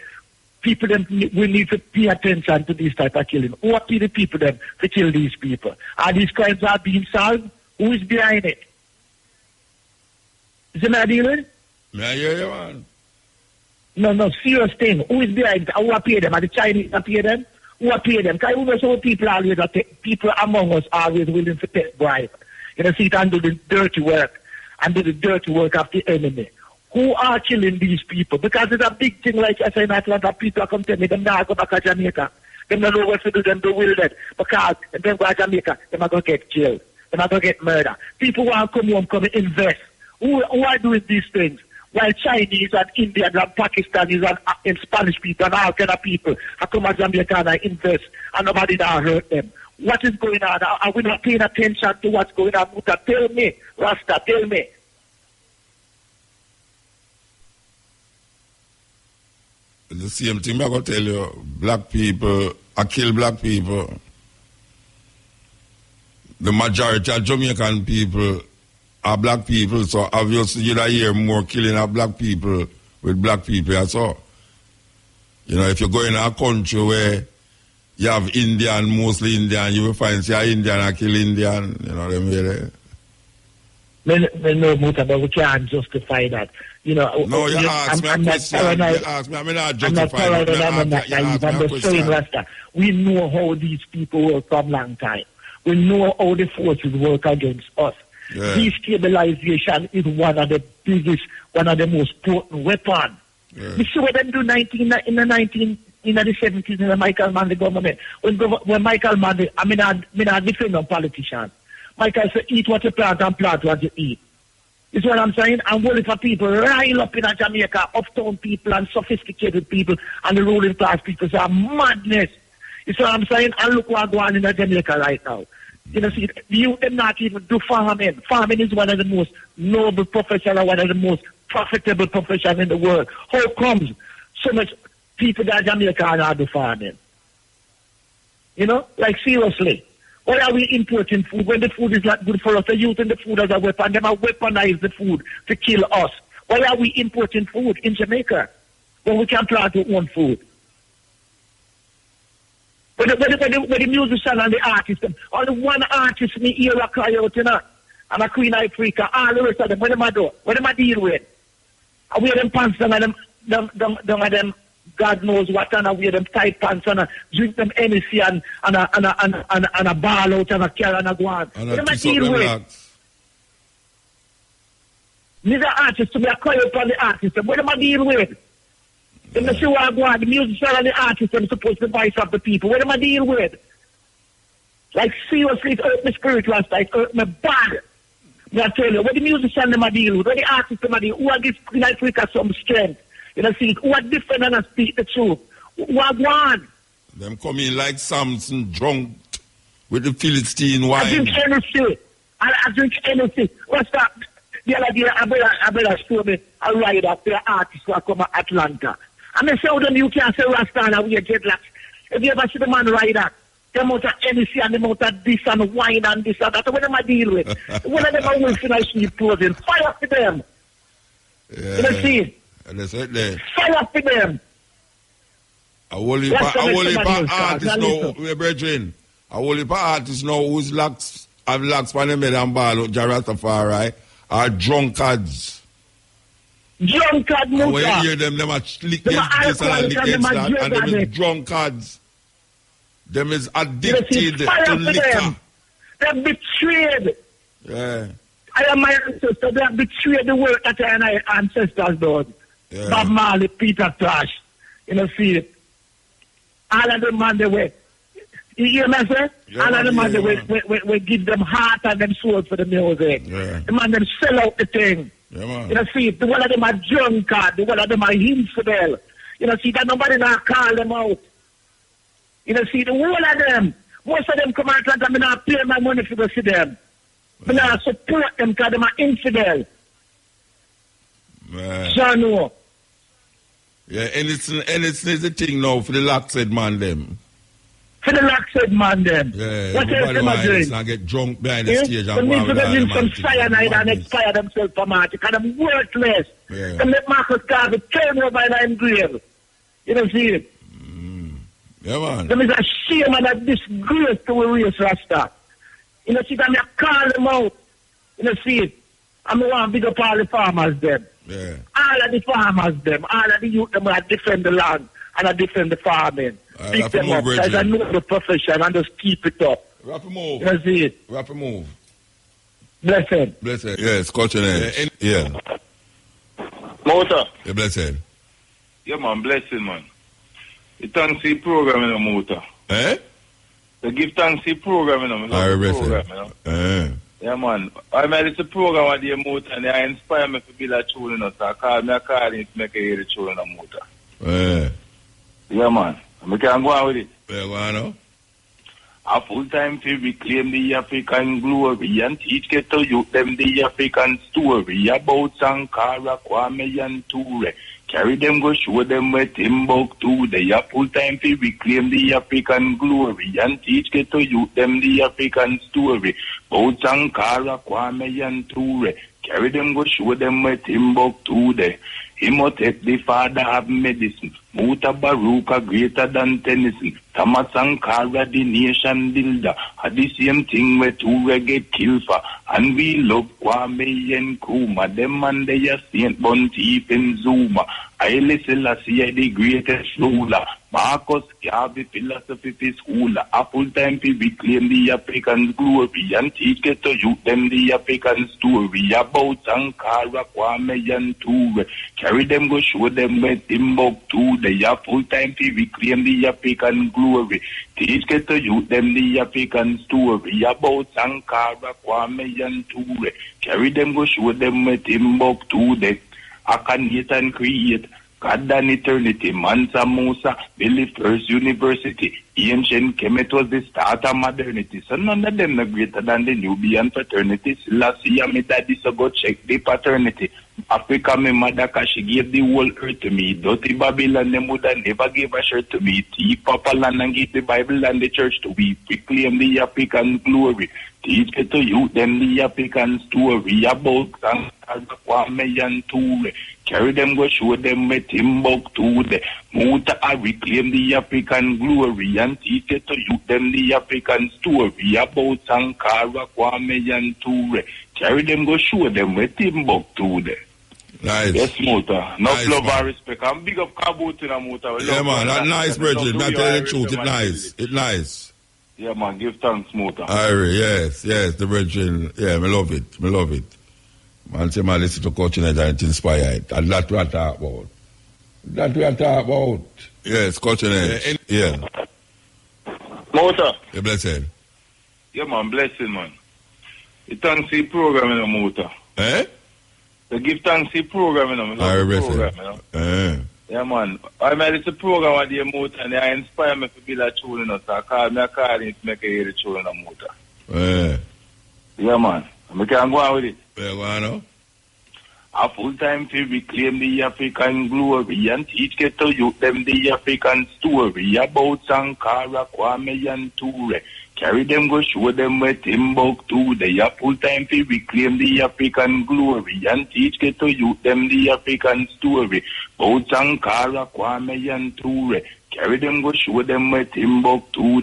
people then we need to pay attention to this type of killing. Who are the people then to kill these people? Are these crimes are being solved? Who is behind it? Is it my dealing? Yeah, man. No, serious thing. Who is behind it? Who are pay them? Are the Chinese that pay them? Who are pay them? Because we know some people among us are always willing to take bribe. You know, see it and do the dirty work of the enemy. Who are killing these people? Because it's a big thing, like I say in Atlanta, people come tell me, them now go back to Jamaica. Them don't know what to do, them bewildered. Because if they go to Jamaica, they are going to get killed. They are going to get murdered. People want to come home, come and invest. Who are doing these things? While Chinese and Indians and Pakistanis and Spanish people and all kind of people have come to Jamaica and invest, and nobody now hurt them. What is going on? Are we not paying attention to what's going on? Muta, tell me, Rasta, tell me. The same thing I'm going to tell you. Black people, I kill black people. The majority of Jamaican people are black people, so obviously you'll hear more killing of black people with black people, that's all. You know, if you go in a country where you have Indian, mostly Indian, you will find say Indian and kill Indian, you know, them way there. No, Muta, but we can't justify that. You know, no, you ask me a question. You ask me, I'm not justifying it. I'm just saying, Rasta, we know how these people work from long time. We know how the forces work against us. Yeah. Destabilization is one of the biggest, one of the most potent weapons. Yeah. You see what them do in the 70s in the Michael Mann government. When Michael Mann, I mean, I defend a politician. Michael said, eat what you plant and plant what you eat. Is what I'm saying? I'm worried for people rile up in Jamaica, uptown people and sophisticated people and the ruling class people. So madness. Is what I'm saying? And look what's going on in Jamaica right now. You know, see, the youth them not even do farming. Farming is one of the most noble professions, one of the most profitable professions in the world. How comes so much people that Jamaica are not do farming? You know, like seriously. Why are we importing food when the food is not good for us? They're using the food as a weapon. They might weaponize the food to kill us. Why are we importing food in Jamaica when we can plant our own food? When the musician and the artist, only one artist me hear a cry out, you know, and a Queen Africa, all the rest of them, what them I do? What them I deal with? I wear them pants down and them, God knows what, and I wear them tight pants and I drink them NEC and a ball out and a carry and a go on. What them I deal with? Neither artist to be a cry out on the artist, what them I deal with? Then they see what I go on, the musician and the artist, I'm supposed to voice of the people. What am I deal with? Like, seriously, it hurt my spirit last night, it hurt my body. I tell you, what the musician them I deal with, what the artist them I deal with, who I give Queen Africa some strength. You know, see, who are different and I speak the truth. Who are one? Them come in like Samson, drunk with the Philistine wine. I drink anything. I drink anything. What's that? The other day, I better show me a ride up the artist who come to Atlanta. And they say, oh, then you can't say Rastana, we get like. If you ever see the man ride that, the amount of NEC and the amount of this and wine and this and that, what am I deal with? One of them are wolfing and sheep clothing. Fire for them. Yeah. You know, see? And that's right there. Fire for them. I will leave artists now, brethren. I will leave artists now who's locks, have locks for them and ball, Jarastafari, are drunkards. Drunkard, and when you hear them are lick this and lick that, and them is drunkards. Them is addicted to liquor. They're betrayed. Yeah. I am my ancestors. They have betrayed the work that our ancestors did. Yeah. Bob Marley, Peter Tosh. You know, see it. All of them man, they were. You hear me, sir? Yeah, all of them man, we give them heart and them soul for the music. Yeah. The man, them sell out the thing. Yeah, man. You know, see, the one of them are drunkard, the one of them are infidel. You know, see, that nobody now call them out. You know, see, the whole of them, most of them come out and I not pay my money for to see them. I not support them because they are infidel. Man. No. Yeah, and it's the thing now for the Lockheed man them. For the Lockheed man them. Yeah, what else them are doing? Not get drunk behind the stage and they need to drink some cyanide and expire themselves for magic because they're worthless. Yeah. They let Marcus Garvey turn over in their grave. You know, see it? Yeah, man. There is a shame and a disgrace to a race Rasta. You know, see, I call them out. You know, see it? I want to big up all the farmers them. Yeah. All of the farmers them, all of the youth them that defend the land and that defend the farming. Pick them up, because I know the profession and just keep it up. Rapid move. You know, see it? Rapid move. Blessed. Blessed. Yeah, Scotch and Edge. Yeah. Motor. Yeah, blessed. Yeah, man, blessing, man. You thanks for the program, you know, Motor. Eh? You give thanks for the program, you know. I love the program, you know. Yeah, man. I made this program with the Motor, and they inspire me to build a tune, you know, so I call it to make a hear the tune, you know, Motor. Yeah, man. I can go on with it. Yeah, go on now. A full-time to reclaim the African glory and teach get to youth them the African story about Sankara, Kwame and Ture. Carry them, go show them where Timbuktu. They are full-time to reclaim the African glory and teach get to youth them the African story about Sankara, Kwame and Ture. Carry them, go show them where Timbuktu. They Imhotep, the father of medicine. Mutabaruka greater than Tennyson. Thomas Sankara, the nation builder. Had the same thing where two get killed for. And we love Kwame and Nkrumah. Them and they are Saint Bonteef and Zuma. Haile Selassie, the greatest ruler. Marcus Garvey, philosophy school. A full-time to reclaim the African glory and teach get to youth them the African story about Sankara, Kwame and Ture. Carry them, go show them where Timbuktu. They are full-time to reclaim the African glory. Teach get to youth them the African story about Sankara, Kwame and Ture. Carry them, go show them where Timbuktu. They incarnate and create. God and eternity, Mansa Musa, Billy First University, ancient Kemet was the start of modernity. So none of them are greater than the Nubian fraternity. Selassie and my daddy, so go check the paternity. Africa, my mother, cause she gave the whole earth to me. Dirty Babylon, them would never gave a shirt to me. Tea Papa land and give the Bible and the church to we. Proclaim the African glory. Teach it to you, them the African story about Kwame and Ture. Carry them, go show them with Timbuktu. The Muta reclaim the African glory and teach it to you them the African story about Sankara, Kwame and Ture. Carry them, go show them with Timbuktu. Nice. Yes, Muta. No nice, love man. and respect. I'm big up Kabut in a Muta. Yeah, man. That's nice, Bridget. Not tell the truth. It's nice. It's nice. Yeah, man. Give thanks, Muta. Yes, the Bridget. Yeah, me love it. Man, say, man, listen to Coach and it's inspired. And that's what I talk about. Yes, Coach and yeah. Muta. Yeah, blessed. Yeah, man. Blessing, man. You thanks for the program, you know, Muta. Eh? To give thanks to the program, you know. Yeah, man. I mean, it's a program with the Muta, and they inspire me to build a tune, you know, so I call it to make a hear the tune, you know, Muta. Yeah, man. I can go on with it. Yeah, go on now. A full-time to reclaim the African glory and teach get to you them the African story about Sankara, Kwame and Ture. Carry them, go show them with Timbuktu. They are full-time to reclaim the African glory and teach get to you them the African story about Sankara, Kwame and Ture. Carry them, go show them with Timbuktu.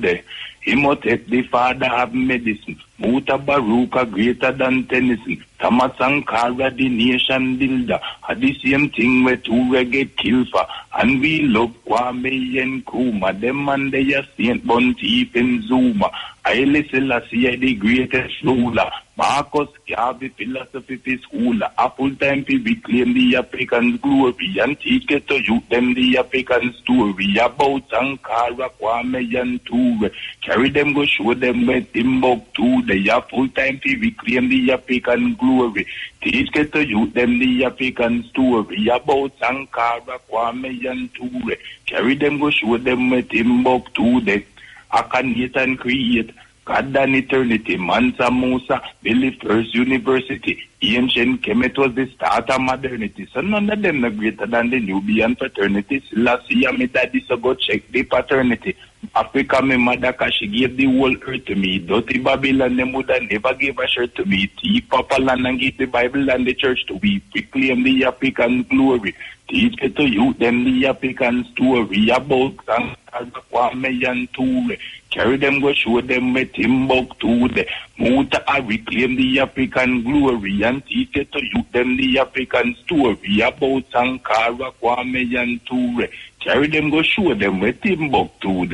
Imhotep, the father of medicine. Mutabaruka, greater than Tennyson. Thomas Sankara, the nation builder. Had the same thing where Ture get killed for. And we love Kwame and Kuma. Them and they are Saint Bonteep and Zuma. Haile Selassie, the greatest ruler. Marcus Garvey, philosophy schooler. A full-time to reclaim the African glory and teach it to you them the African story about Sankara, Kwame and Ture. Carry them, go show them with Timbuktu. They are full-time to reclaim the African glory. Teach it to you them the African story about Sankara, Kwame and Ture. Carry them, go show them with Timbuktu. They akanate and create. God and eternity, Mansa Musa, Billy First University, ancient Kemet was the start of modernity. So none of them are greater than the Nubian fraternity. Selassie, my daddy, so go check the paternity. Africa, my mother, cause she gave the whole earth to me. Dirty Babylon, them would never gave a shirt to me. Tea, Papa Land, and give the Bible and the church to we. Proclaim the African glory. Teach it to you, them the African story about Kwame and Ture. Carry them, go show them with Timbuktu. Muta reclaim the African glory and teach it to you them the African story about Sankara, Kwame and Ture. Carry them, go show them with Timbuktu.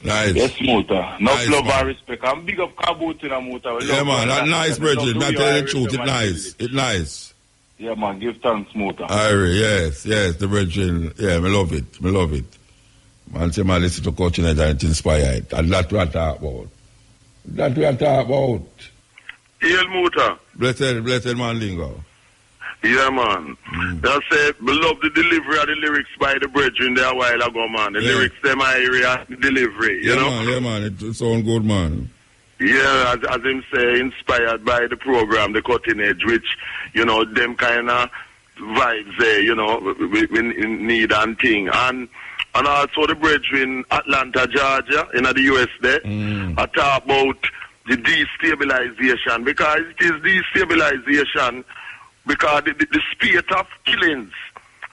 Nice. Yes, Muta. No nice, love man. and respect. I'm big up Kabut in a Muta. Yeah, man. That's nice, Bridget. Not tell the truth. It's nice. It's nice. Yeah, man. Give thanks, Muta. Yes, the Bridget. Yeah, me love it. Man, say, man, listen to Coach and it's inspired. And that's what I talk about. Hail Muta. Blessed man, Lingo. Yeah, man. That's it. We love the delivery of the lyrics by the brethren there a while ago, man. The lyrics, them area, the delivery, you know? Yeah, man. It sounds good, man. Yeah, as him say, inspired by the program, the Cutting Edge, which, you know, them kind of vibes there, you know, we need and thing. And also the brethren, Atlanta, Georgia, in the US there, I talk about the destabilization, because it is destabilization because the spate of killings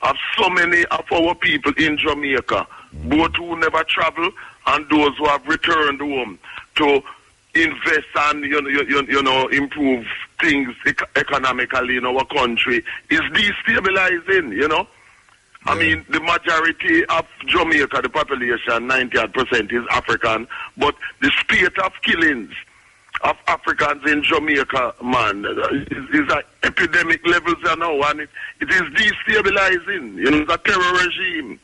of so many of our people in Jamaica, both who never travel and those who have returned home to invest and you know improve things economically in our country, is destabilizing, you know. I mean, the majority of Jamaica, the population, 90% is African, but the spate of killings of Africans in Jamaica, man, is at epidemic levels now, and it is destabilizing. You know, the terror regime,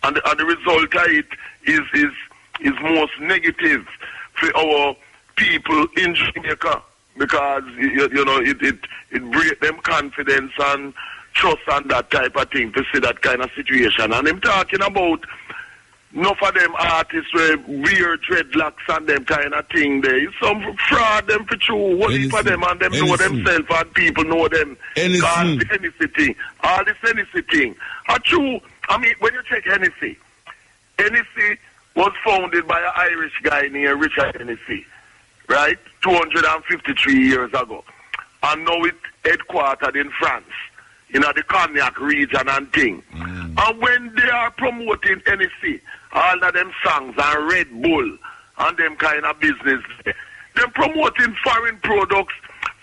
and the result of it is most negative for our people in Jamaica, because you know it breaks them confidence and trust and that type of thing to see that kind of situation. And I'm talking about enough of them artists with weird dreadlocks and them kind of thing there. It's some fraud them for true. What if for them and them know themselves and people know them. All this Hennessy thing. Are true. I mean, when you check Hennessy was founded by an Irish guy named Richard Hennessy, right? 253 years ago. And now it's headquartered in France. in the Cognac region and thing. And when they are promoting NEC, all of them songs and Red Bull and them kind of business, they're promoting foreign products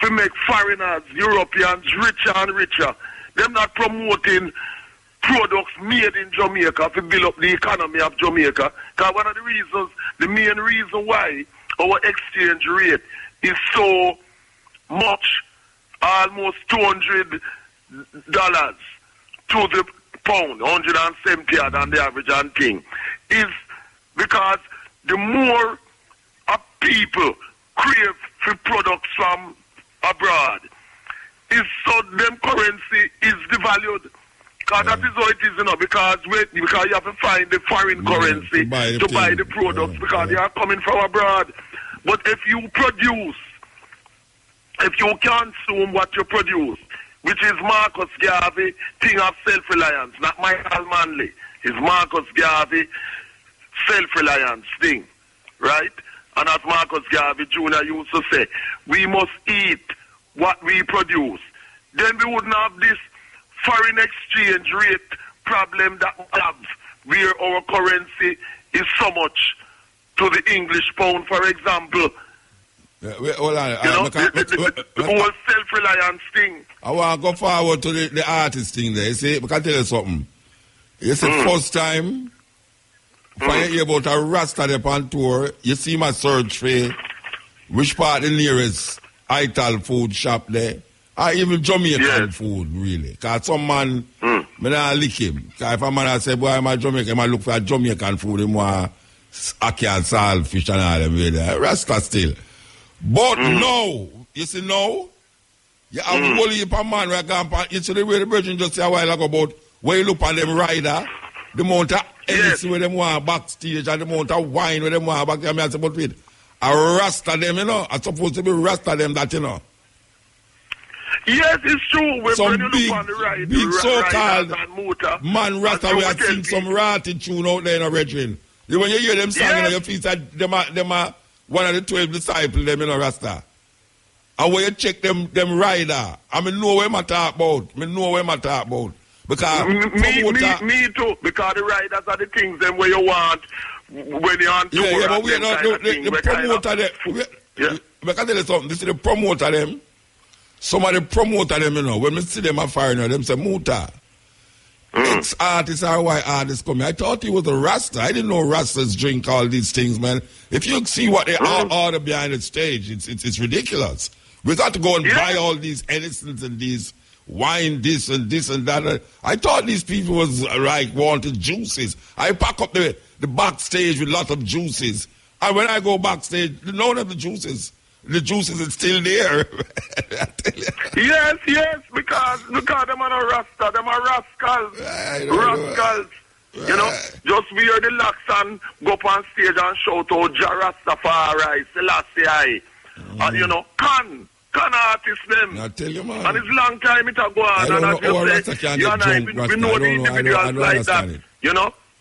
to make foreigners, Europeans, richer and richer. They're not promoting products made in Jamaica to build up the economy of Jamaica. Because one of the reasons, the main reason why our exchange rate is so much, almost $200 to the pound, 170 than the average and thing, is because the more people crave for products from abroad, is so them currency is devalued. Because that is how it is, because you have to find the foreign currency to buy the products because they are coming from abroad. But if you produce, if you consume what you produce, which is Marcus Garvey, thing of self-reliance, not Michael Manley, it's Marcus Garvey, self-reliance thing, right? And as Marcus Garvey Jr. used to say, we must eat what we produce. Then we wouldn't have this foreign exchange rate problem that we have, where our currency is so much to the English pound, for example. Hold on. The whole self-reliance thing. I want to go forward to the artist thing there. You see, I can tell you something. It's the first time when you hear about a Rasta there on tour, you see my search for which part the nearest Ital food shop there. Or even Jamaican food, really. Because some man, I don't lick him. Because if a man say, boy, I'm a Jamaican, I look for a Jamaican food, he want ackee and salt, fish and all them there. Rasta still. But no, you see now, you have a whole heap of man where I can, you see the way the virgin just say a while ago about where you look at them rider, the amount of anything where them want backstage and the amount of wine where them want backstage. I say, but wait, I Rasta them, I'm supposed to be Rasta them that, Yes, it's true. When some you big, look on the right, big so-called man Rasta, we have seen some ratty tune out there in a regiment. When you hear them singing, you feel that them are one of the 12 disciples, them in a Rasta. And when you check them rider, I know where I talk about. Because me too. Because the riders are the things them where you want when you're on tour. Yeah, but we know the promoter them. I can tell you something. This is the promoter them. Some of the promoter them, when we see them a foreigner, them say, Muta. Ex-artists are why artists come here. I thought he was a Rasta. I didn't know Rastas drink all these things, man. If you see what they all order behind the stage, it's ridiculous. We got to go and buy all these innocents and these wine, this and that. I thought these people was like wanted juices. I pack up the backstage with a lot of juices. And when I go backstage, none of the juices. The juices is still there. yes, because them are a Rasta, them are rascals. Rascals. Just wear the locks and go up on stage and shout out Ja Rastafari, Selassie. Can artists them. I tell you, man. And it's long time it a go on. I don't know how Rasta can get drunk. We know the individuals like that.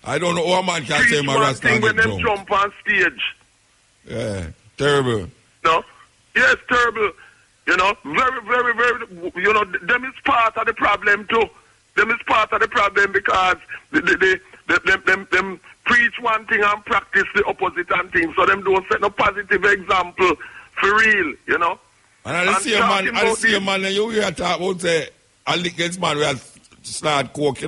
I don't know how a man can say my Rasta can get drunk. When them jump on stage. Yeah, terrible. No? Yes, terrible. Very, very, very, them is part of the problem too. Them is part of the problem because them preach one thing and practice the opposite and things. So them don't set no positive example for real, And I see a man, and you hear talk about say, I lick against man who has snort coke,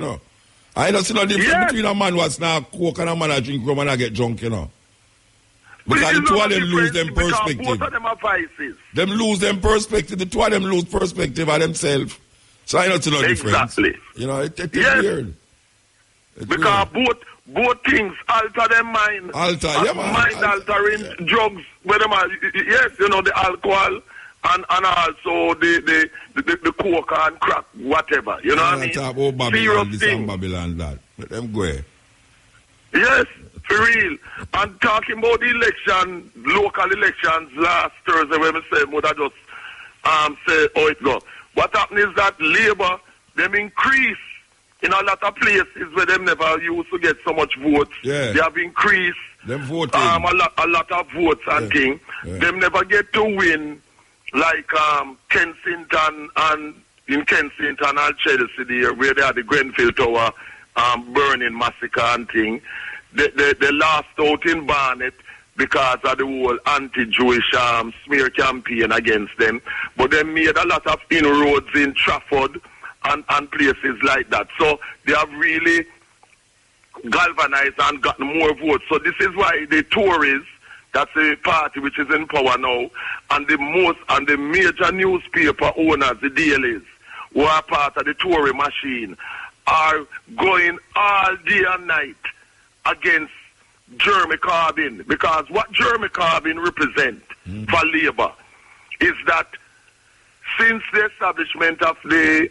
I don't see no difference between a man who has snort coke and a man who drink rum and I get drunk, Because the two of them lose them perspective. Both of them are vices. Them lose them perspective. The two of them lose perspective of themselves. So I don't see no difference. Exactly. It's weird. Because both things alter their mind. Mind altering drugs. Where them are, the alcohol and also the coke and crack, whatever. You know what I mean? Talk about Babylon, this and Babylon, that. Let them go. Yes. For real. And talking about the local elections last Thursday, when we say, would I just say how it go. What happened is that Labour, them increase in a lot of places where them never used to get so much votes. Yeah. They have increased them voting. a lot of votes and things. Yeah. Them never get to win like Kensington and in Kensington and Chelsea there, where they had the Grenfell Tower burning massacre and thing. They lost out in Barnet because of the whole anti-Jewish smear campaign against them. But they made a lot of inroads in Trafford and places like that. So they have really galvanized and gotten more votes. So this is why the Tories, that's a party which is in power now, and the major newspaper owners, the dailies, who are part of the Tory machine, are going all day and night against Jeremy Corbyn, because what Jeremy Corbyn represents for Labour is that since the establishment of the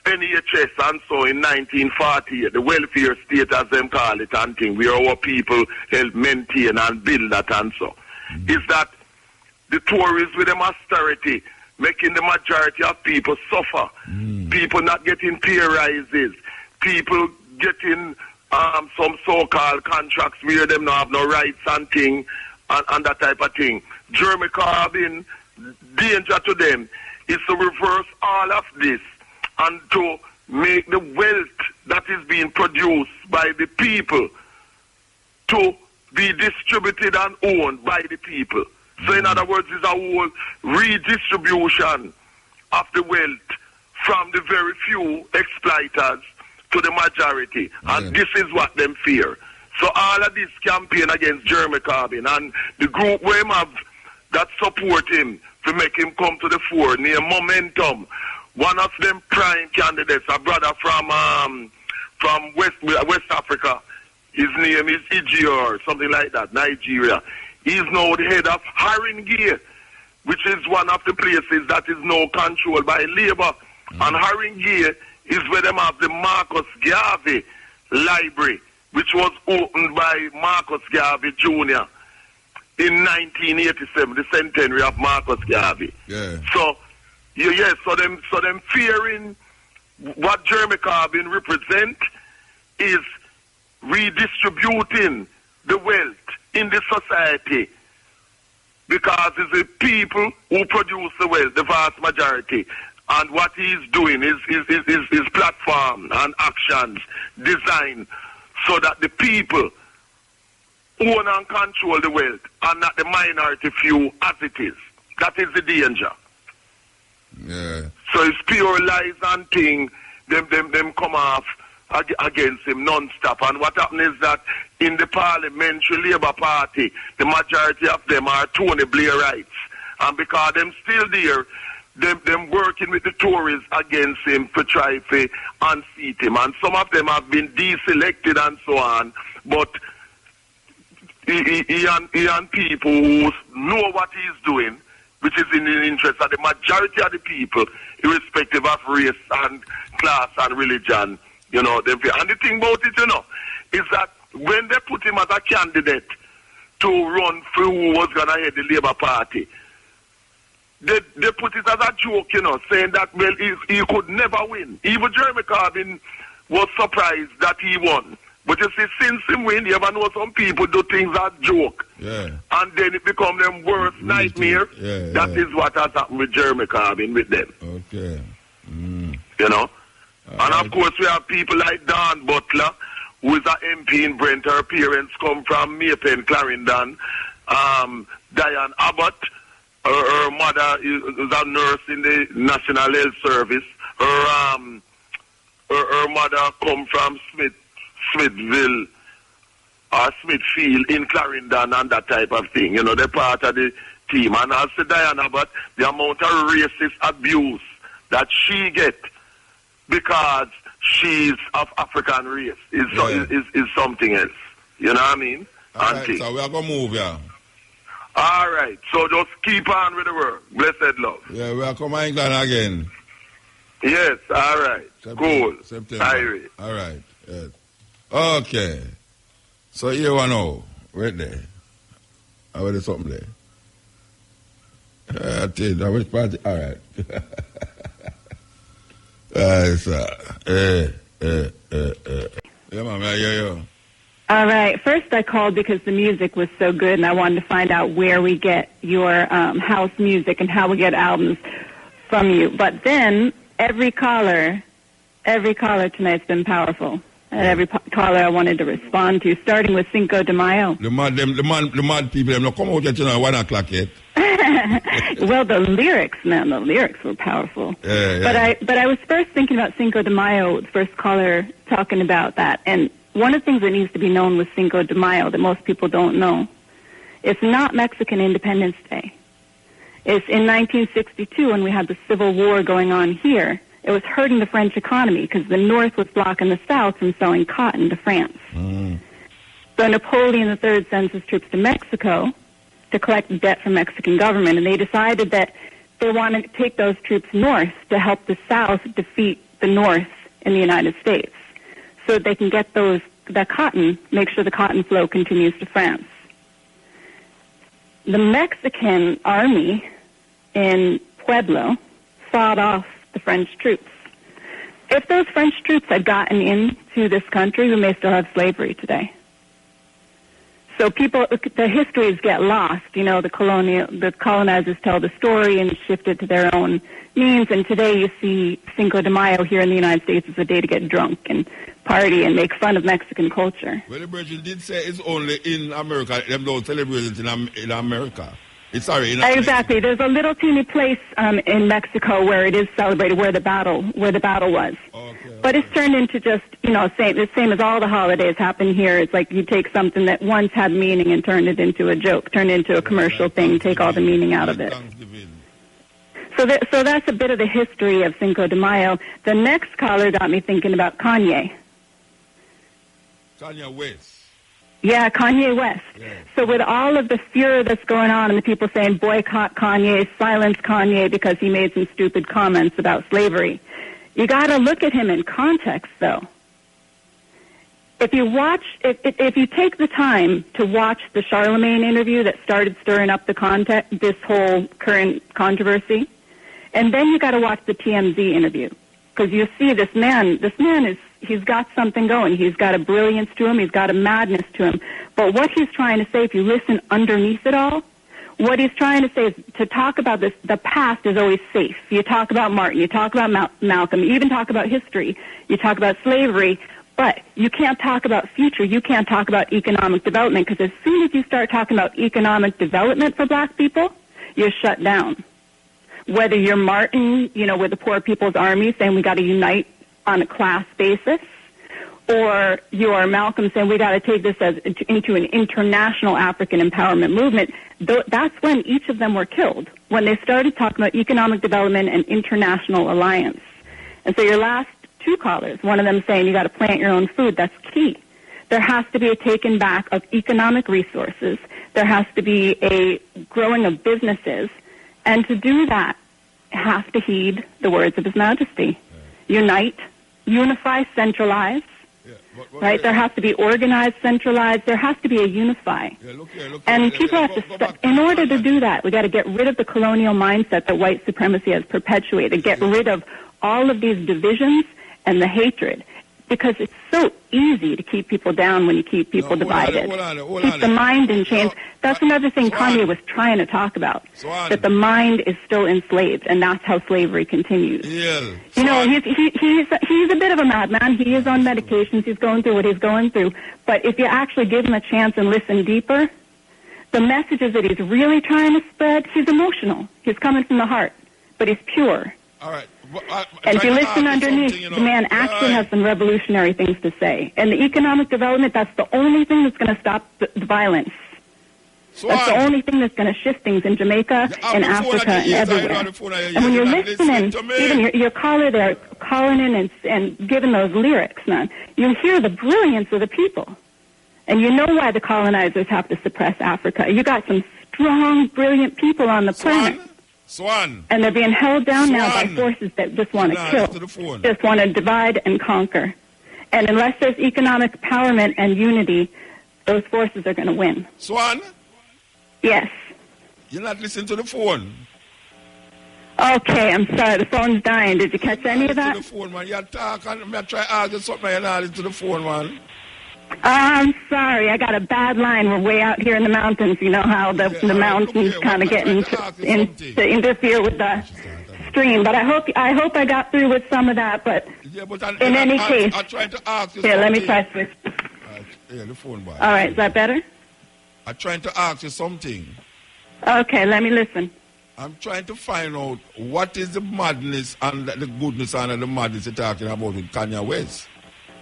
NHS and so in 1948, the welfare state as them call it and thing, where our people help maintain and build that and so, is that the Tories with them austerity making the majority of people suffer, people not getting pay rises, people getting some so-called contracts where them not have no rights and thing and that type of thing. Jeremy Corbyn, danger to them is to reverse all of this and to make the wealth that is being produced by the people to be distributed and owned by the people. So in other words, it's a whole redistribution of the wealth from the very few exploiters to the majority. And this is what them fear. So all of this campaign against Jeremy Corbyn and the group where him have that support him to make him come to the fore, near Momentum, one of them prime candidates, a brother from West Africa, his name is Iji or something like that, Nigeria. He's now the head of Haringey, which is one of the places that is now controlled by Labour. And Haringey is where they have the Marcus Garvey Library, which was opened by Marcus Garvey Jr. in 1987, the centenary of Marcus Garvey. So, so them fearing what Jeremy Corbyn represent is redistributing the wealth in the society, because it's the people who produce the wealth, the vast majority. And what he's doing is platform and actions designed so that the people own and control the wealth and not the minority few as it is. That is the danger. So it's pure lies and thing, them come off against him non-stop. And what happened is that in the Parliamentary Labour Party, the majority of them are Tony Blairites. And because them still there, them working with the Tories against him to try to unseat him. And some of them have been deselected and so on. But he and people who know what he's doing, which is in the interest of the majority of the people, irrespective of race and class and religion, you know. And the thing about it, you know, is that when they put him as a candidate to run for who was going to head the Labour Party, they put it as a joke, you know, saying that, well, he could never win. Even Jeremy Corbyn was surprised that he won. But you see, since he win, you ever know some people do things as joke. And then it becomes them worst nightmare. That is what has happened with Jeremy Corbyn with them. You know? And of course, we have people like Dawn Butler, who is an MP in Brent. Her parents come from Maypen, Clarendon. Diane Abbott, her mother is a nurse in the National Health Service. Her mother come from Smithville or Smithfield in Clarendon and that type of thing. You know, they're part of the team. And as to Diana, but the amount of racist abuse that she get because she's of African race is something else. You know what I mean? All right, so we are going to move, All right, so just keep on with the work. Blessed love. Yeah, we are coming England again. Yes, all right. Cool. September. All right. Yes. Okay. So here we know. Right there. I will do something there. I tell you, I which party? All right. Yeah, ma'am, yeah. All right. First, I called because the music was so good, and I wanted to find out where we get your house music and how we get albums from you. But then every caller tonight's been powerful. And every caller I wanted to respond to, starting with Cinco de Mayo. The mad people, them not come out yet, 1 o'clock yet. Well, the lyrics, man, the lyrics were powerful. Yeah. But I was first thinking about Cinco de Mayo, the first caller talking about that. And one of the things that needs to be known with Cinco de Mayo that most people don't know, it's not Mexican Independence Day. It's in 1962 when we had the Civil War going on here. It was hurting the French economy because the North was blocking the South from selling cotton to France. So Napoleon III sends his troops to Mexico to collect debt from Mexican government, and they decided that they want to take those troops north to help the South defeat the North in the United States so that they can get that cotton, make sure the cotton flow continues to France. The Mexican army in Pueblo fought off the French troops. If those French troops had gotten into this country, we may still have slavery today. So the histories get lost. You know, the colonizers tell the story and shift it to their own means. And today you see Cinco de Mayo here in the United States as a day to get drunk and party and make fun of Mexican culture. Well, the Virgin did say it's only in America. Them don't celebrate it in America. Exactly. There's a little teeny place in Mexico where it is celebrated, where the battle was. But it's turned into just, the same as all the holidays happen here. It's like you take something that once had meaning and turn it into a joke, turn it into a commercial thing, take all the meaning out of it. So that's a bit of the history of Cinco de Mayo. The next caller got me thinking about Kanye. Kanye West. Yeah, Kanye West. Yeah. So with all of the fear that's going on and the people saying boycott Kanye, silence Kanye because he made some stupid comments about slavery, you got to look at him in context, though. If you take the time to watch the Charlemagne interview that started stirring up this whole current controversy, and then you got to watch the TMZ interview, because you see this man he's got something going. He's got a brilliance to him. He's got a madness to him. But what he's trying to say, if you listen underneath it all, what he's trying to say is to talk about this, the past is always safe. You talk about Martin, you talk about Malcolm, you even talk about history, you talk about slavery, but you can't talk about future. You can't talk about economic development, because as soon as you start talking about economic development for black people, you're shut down. Whether you're Martin, with the Poor People's Army saying we got to unite on a class basis, or you're Malcolm saying we got to take this into an international African empowerment movement, that's when each of them were killed, when they started talking about economic development and international alliance. And so your last two callers, one of them saying you got to plant your own food, that's key. There has to be a taking back of economic resources. There has to be a growing of businesses. And to do that, have to heed the words of His Majesty. Unite, unify, centralize. Right? There has to be organized, centralized. There has to be a unify. And people have to, in order to do that, we got to get rid of the colonial mindset that white supremacy has perpetuated, get rid of all of these divisions and the hatred, because it's so easy to keep people down when you keep people divided. Keep the mind in chains. That's another thing Kanye was trying to talk about, that the mind is still enslaved, and that's how slavery continues. He's a bit of a madman. He is on medications. He's going through what he's going through. But if you actually give him a chance and listen deeper, the messages that he's really trying to spread, he's emotional. He's coming from the heart, but he's pure. All right. And if you listen underneath, the man actually has some revolutionary things to say. And the economic development, that's the only thing that's going to stop the violence. That's the only thing that's going to shift things in Jamaica, in Africa, and everywhere. And when you're listening, even your caller there calling in and giving those lyrics, man, you hear the brilliance of the people. And you know why the colonizers have to suppress Africa. You got some strong, brilliant people on the planet. And they're being held down now by forces that just want to kill, just want to divide and conquer. And unless there's economic empowerment and unity, those forces are going to win. Swan? Yes. You're not listening to the phone. Okay, I'm sorry. The phone's dying. Did you catch any of that? To the phone, man. You talk and I try to ask you something, you're not listening to the phone, man. I'm sorry. I got a bad line. We're way out here in the mountains. You know how the mountains kind of get to interfere with the extreme, but I hope I got through with some of that. But, yeah, but in any case, I'm trying to ask you here, something. let me try switch. Yeah, the phone boy. All right, is that better? I'm trying to ask you something. Okay, let me listen. I'm trying to find out what is the madness and the goodness and the madness you're talking about with Kanye West.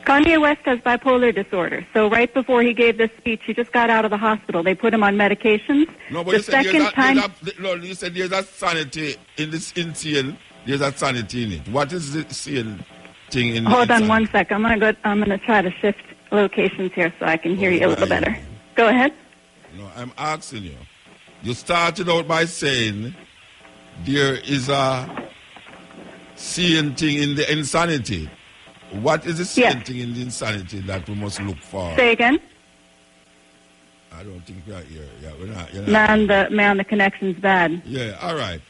Kanye West has bipolar disorder. So right before he gave this speech, he just got out of the hospital. They put him on medications. No, but the you said second you said there's a sanity in this insane. There's a sanity in it. What is the insane thing in? Hold on one sec. I'm gonna try to shift locations here so I can hear you a little better. Go ahead. No, I'm asking you. You started out by saying there is a seeing thing in the insanity. What is the same thing in the insanity that we must look for? Say again. I don't think we are here. Yeah, we're not. You're not. Man, the connection's bad. Yeah, all right.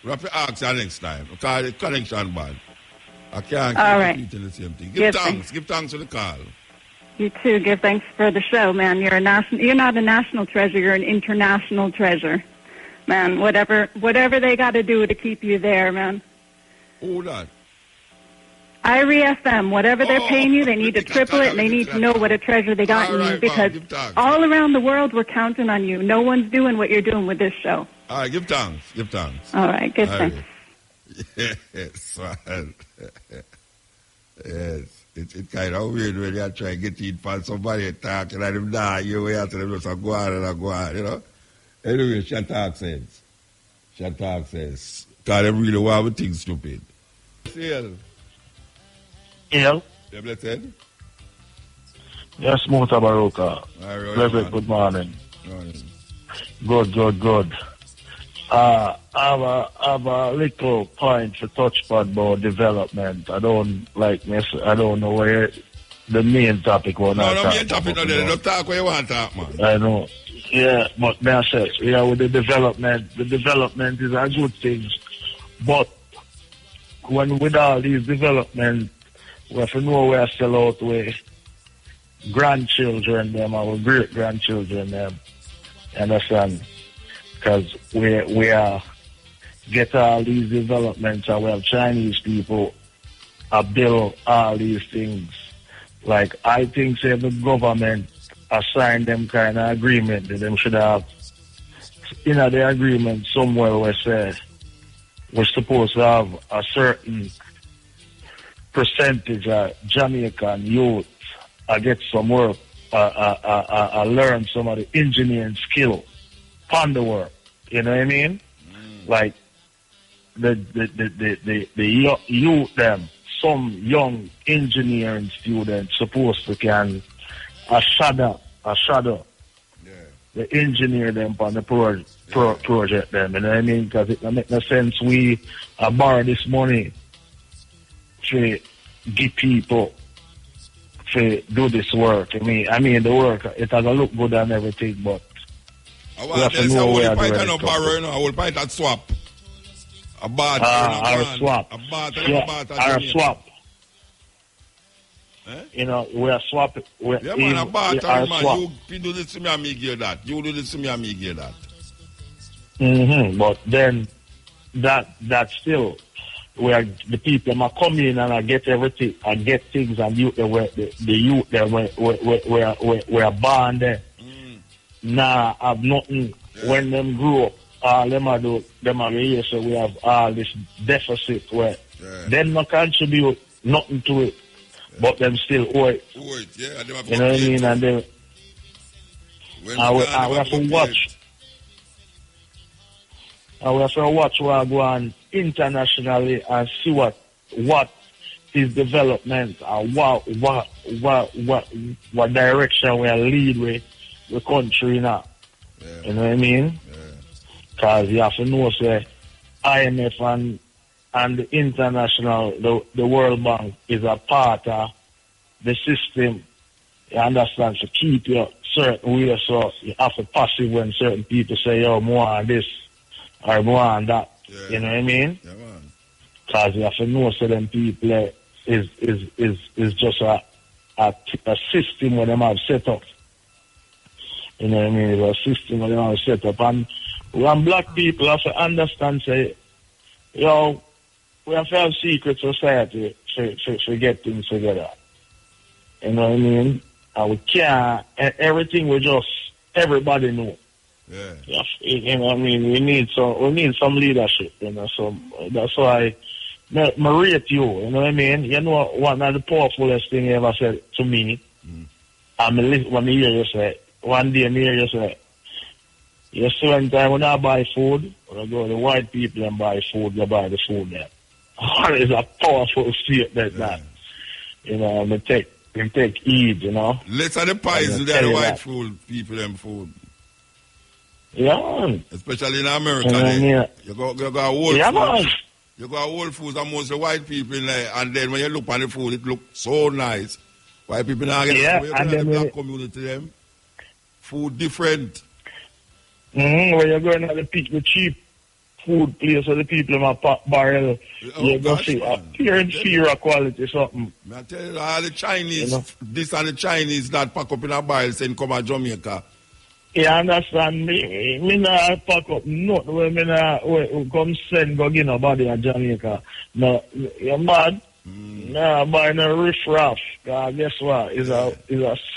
We have to ask you next time because the connection bad. I can't keep repeating the same thing. Give thanks for the call. You too. Give thanks for the show, man. You're not a national treasure. You're an international treasure, man. Whatever they got to do to keep you there, man. Hold on. Irie FM, whatever they're paying you, they need to triple it, and they need to know what a treasure they got in you, because all around the world we're counting on you. No one's doing what you're doing with this show. All right, give thanks. All right, give thanks. Yes, man. Yes. It's kind of weird when you try to get in for somebody talking and them die, you way after them just go on, you know. Anyway, she talk sense. Because they really want to think stupid. CL. Yeah. You blessed? Yes, Mutabaruka. Reverend, good morning. Good. I have a little point to touch upon about development. I don't know where the main topic was. No, main topic not there. Don't talk where you want to talk, man. I know. Yeah, but me I say, with the development is a good thing. But with all these development, we have to know where to sell out with grandchildren, them, our great-grandchildren, them. You understand? Because we are get all these developments, and we have Chinese people build all these things. Like, I think, say, the government assigned them kind of agreement that them should have, the agreement somewhere where say we're supposed to have a certain percentage of Jamaican youth get some work, learn some of the engineering skill on the work. You know what I mean? Like the youth them, some young engineering students supposed to can a shadow. The engineer them on the project them. You know what I mean? Because it make no sense we borrow this money to give people to do this work. I mean the work, it has to look good and everything, but we have to know where to do it. I will buy that swap. A barter or a swap. A swap. Eh? You know, we are swapping. Yeah, man, a barter, man. You do this to me, I give that. You do this to me, I give that. But then, that still, where the people might come in and I get everything, I get things, and the youth there were born there. Nah, have nothing. Yeah. When them grew up, them are here, so we have all this deficit where them not contribute nothing to it, but them still owe it. Yeah, you know what I mean? And then I have to watch. I have to watch where I go on internationally and see what is development and what direction we are lead with the country now. Yeah. You know what I mean? Because you have to know, say, IMF and the international, the World Bank is a part of the system. You understand? To keep you certain way, so you have to passive when certain people say, yo, more on this or more on that. Yeah. You know what I mean? Yeah, man. Because you have to know, so them people is just a system where them have set up. You know what I mean? It's a system where they have set up. And when black people have to understand, say, yo, we have to have secret society to get things together. You know what I mean? And we can't, everything we just, everybody know. Yeah. Yes, you know what I mean? We need some leadership, you know, so that's why I rate you know what I mean? You know, one of the powerfulest thing you ever said to me, when I hear you say, one day I hear you say, you see one time when I buy food, when I go to the white people and buy food, you buy the food there. It's a powerful statement that, you know, and take heed, you know. Let's have the poison there, the white food, people and food. Yeah. Especially in America, you go Whole Foods. You go Whole Foods and most of the white people in there, and then when you look on the food, it looks so nice. White people now get and then the black community them. Food different. When you're going to the cheap food place where the people in a pot barrel, you're going to see a inferior quality something. I tell you, all the Chinese, this and the Chinese that pack up in a barrel saying come to Jamaica. Yeah, understand me. Me not pack up nothing when me not come send go get nobody in Jamaica. No, you're mad. Nah, buy no riff-raff. Guess what? It's a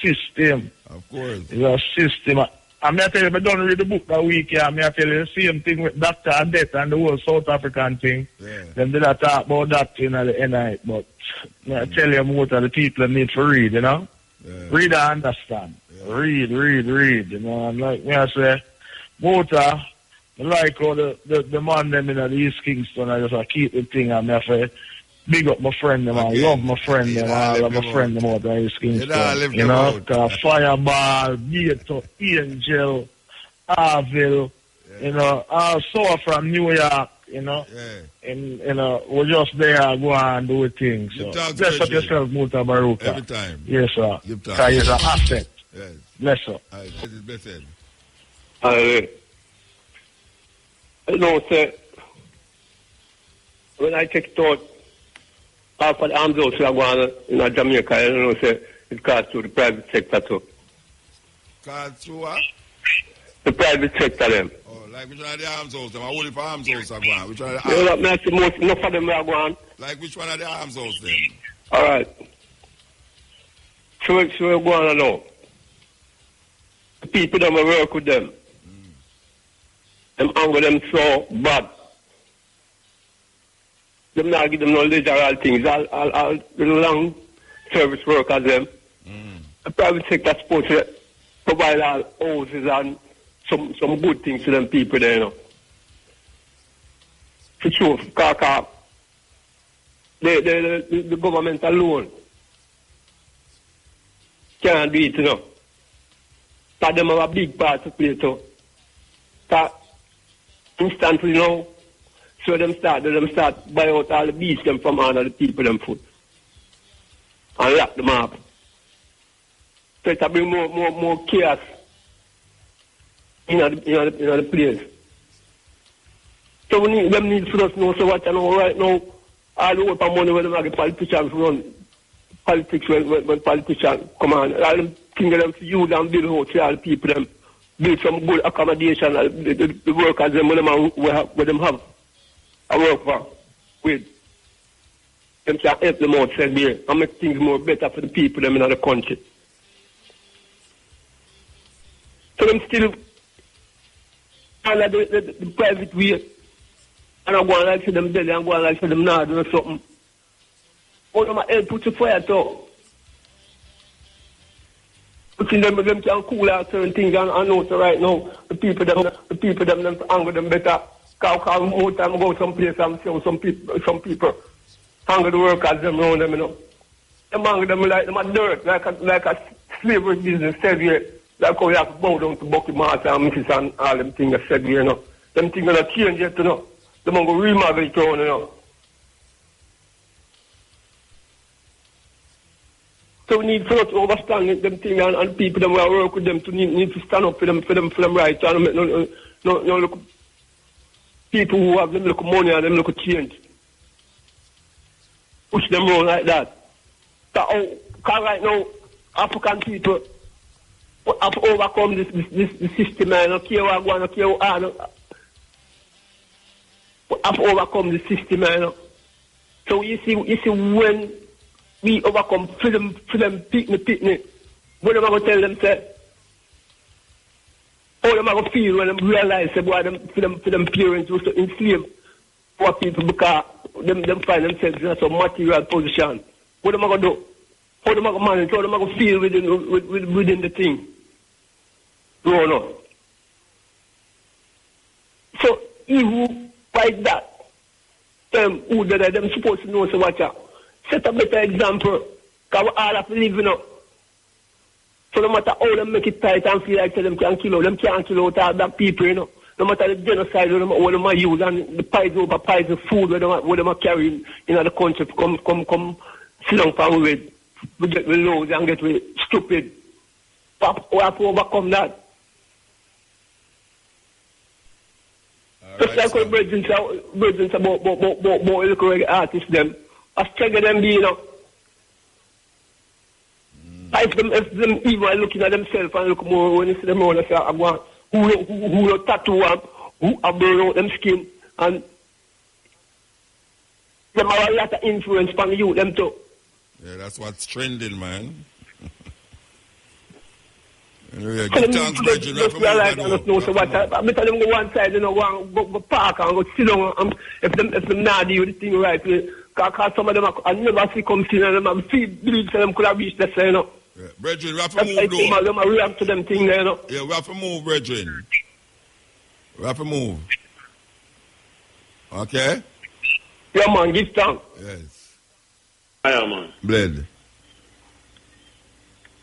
system. Of course. It's a system. I'm not telling you, I don't read the book that week. I'm not telling you the same thing with Dr. Adet and the whole South African thing. Yeah. Them did not talk about that in the NI, but I tell you most of the people need to read, you know? Yeah. Read and understand. Yeah. Read, you know, and like me I say, Motor, I like how the man them in the East Kingston, I just keep the thing and I say, big up my friend them, I love my friend them, I love my friend them out there in East Kingston. You know, Fireball, Gator, Angel, Arville, you know, also from New York, you know. Yeah. And you know, we're just there go and do things. So bless up yourself, Mutabaruka. Every time. Yes, sir. Because he's an asset. Yes. Bless up. You know, sir, when I take thought after the arms out in Jamaica, you know, say it costs to the private sector too. Costs to what? The private sector them. Oh, like which one of the arms house them? I only for arms house are going. Which one of the arms house? Most enough of them are going. Like which one of the arms house them? Alright. So we're going now. The people that work with them. Them anger them so bad. Them not give them no literal things. All the long service workers them. The private sector supposed to provide all houses and some good things to them people there, you know. For sure, because the government alone can't do it, you know. But them have a big part to play too. That instantly, you know, so them start buy out all the beasts them from all of the people them food. And lock them up. So it's a bring more chaos in the place. So we need for us know so what you know right now, all the open money when the politicians run politics when politicians come on, all them things them to use and build out to all the people them build some good accommodation, the workers them where them have I work for with them to help them out said there and make things more better for the people them in the country. So them still all of the private way and I'm going like to them belly and going like to them not doing something. All of my help put to fire too. Putting them can cool out certain things and I know so right now the people them anger them better. Cause more time go someplace and see some people anger the workers them around them, you know. Them anger them like them a dirt, like a slavery business said here. Like how you have to bow down to Bucky Martha and Mrs. and all them things that said here, you know. Them things gonna change yet, you know. Them gonna remodel it around, you know. So we need to understand them things and people that will work with them to need to stand up for them right and make no look people who have them look money and them look change. Push them around like that. Because right now African people have to overcome this system and no care what go on, no care what have to overcome the system, you know. So you see when we overcome for them picnic, what am I gonna tell them say? How am I gonna feel when them realize that boy for them parents was to enslave poor people because them find themselves in some material position. What am I gonna do? How am I gonna manage? How am I gonna feel within the thing? No, no. So even like that, who them supposed to know so watch out. Set a better example. Because we all have to live, you know. So no matter how them make it tight and feel like them can't kill out all black people, you know. No matter the genocide what them are use and the poison food where them are carrying in the country come sit down for we get we loads and get we stupid. We have to overcome that. Just like what Bridges about local reggae artists them. As strong as them be, you know. If them even looking at themselves and look more when you see them all, they say, I'm going, who tattoo up, who have burned out them skin, and them have a lot of influence on the youth, them too. Yeah, that's what's trending, man. Anyway, good thanks, Bridget. I better them go one side, you know, go park and go sit down. If them not do the thing right, because some of them I never see come see and them believe them could have reached the same, you know. Yeah. Brethren, we have to move, though. Them react to them thing there, you know. Yeah, we have to move, brethren. We have to move. Okay? Yeah, man, give thanks. Yes. Yeah, man. Bled.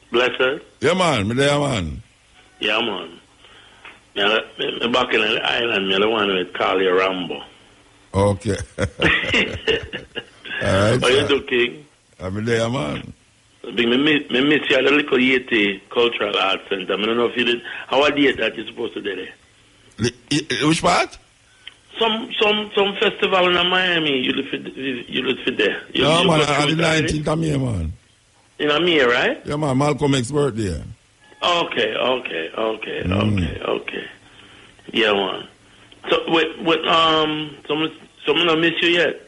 Blessed? Yeah, man. Me there, man. Yeah, man. Me back in the island, I want to call you Rambo. Okay. All right. How you do, King? I'm there, man. Me miss you at the little Yeti Cultural Arts Center. I don't know if you did. How are the that you're supposed to do there? Which part? Some festival in Miami. You live for there. No, man. On the 19th of May, man. In May, right? Yeah, man. Malcolm X's birthday. Okay. Yeah, man. So someone don't miss you yet?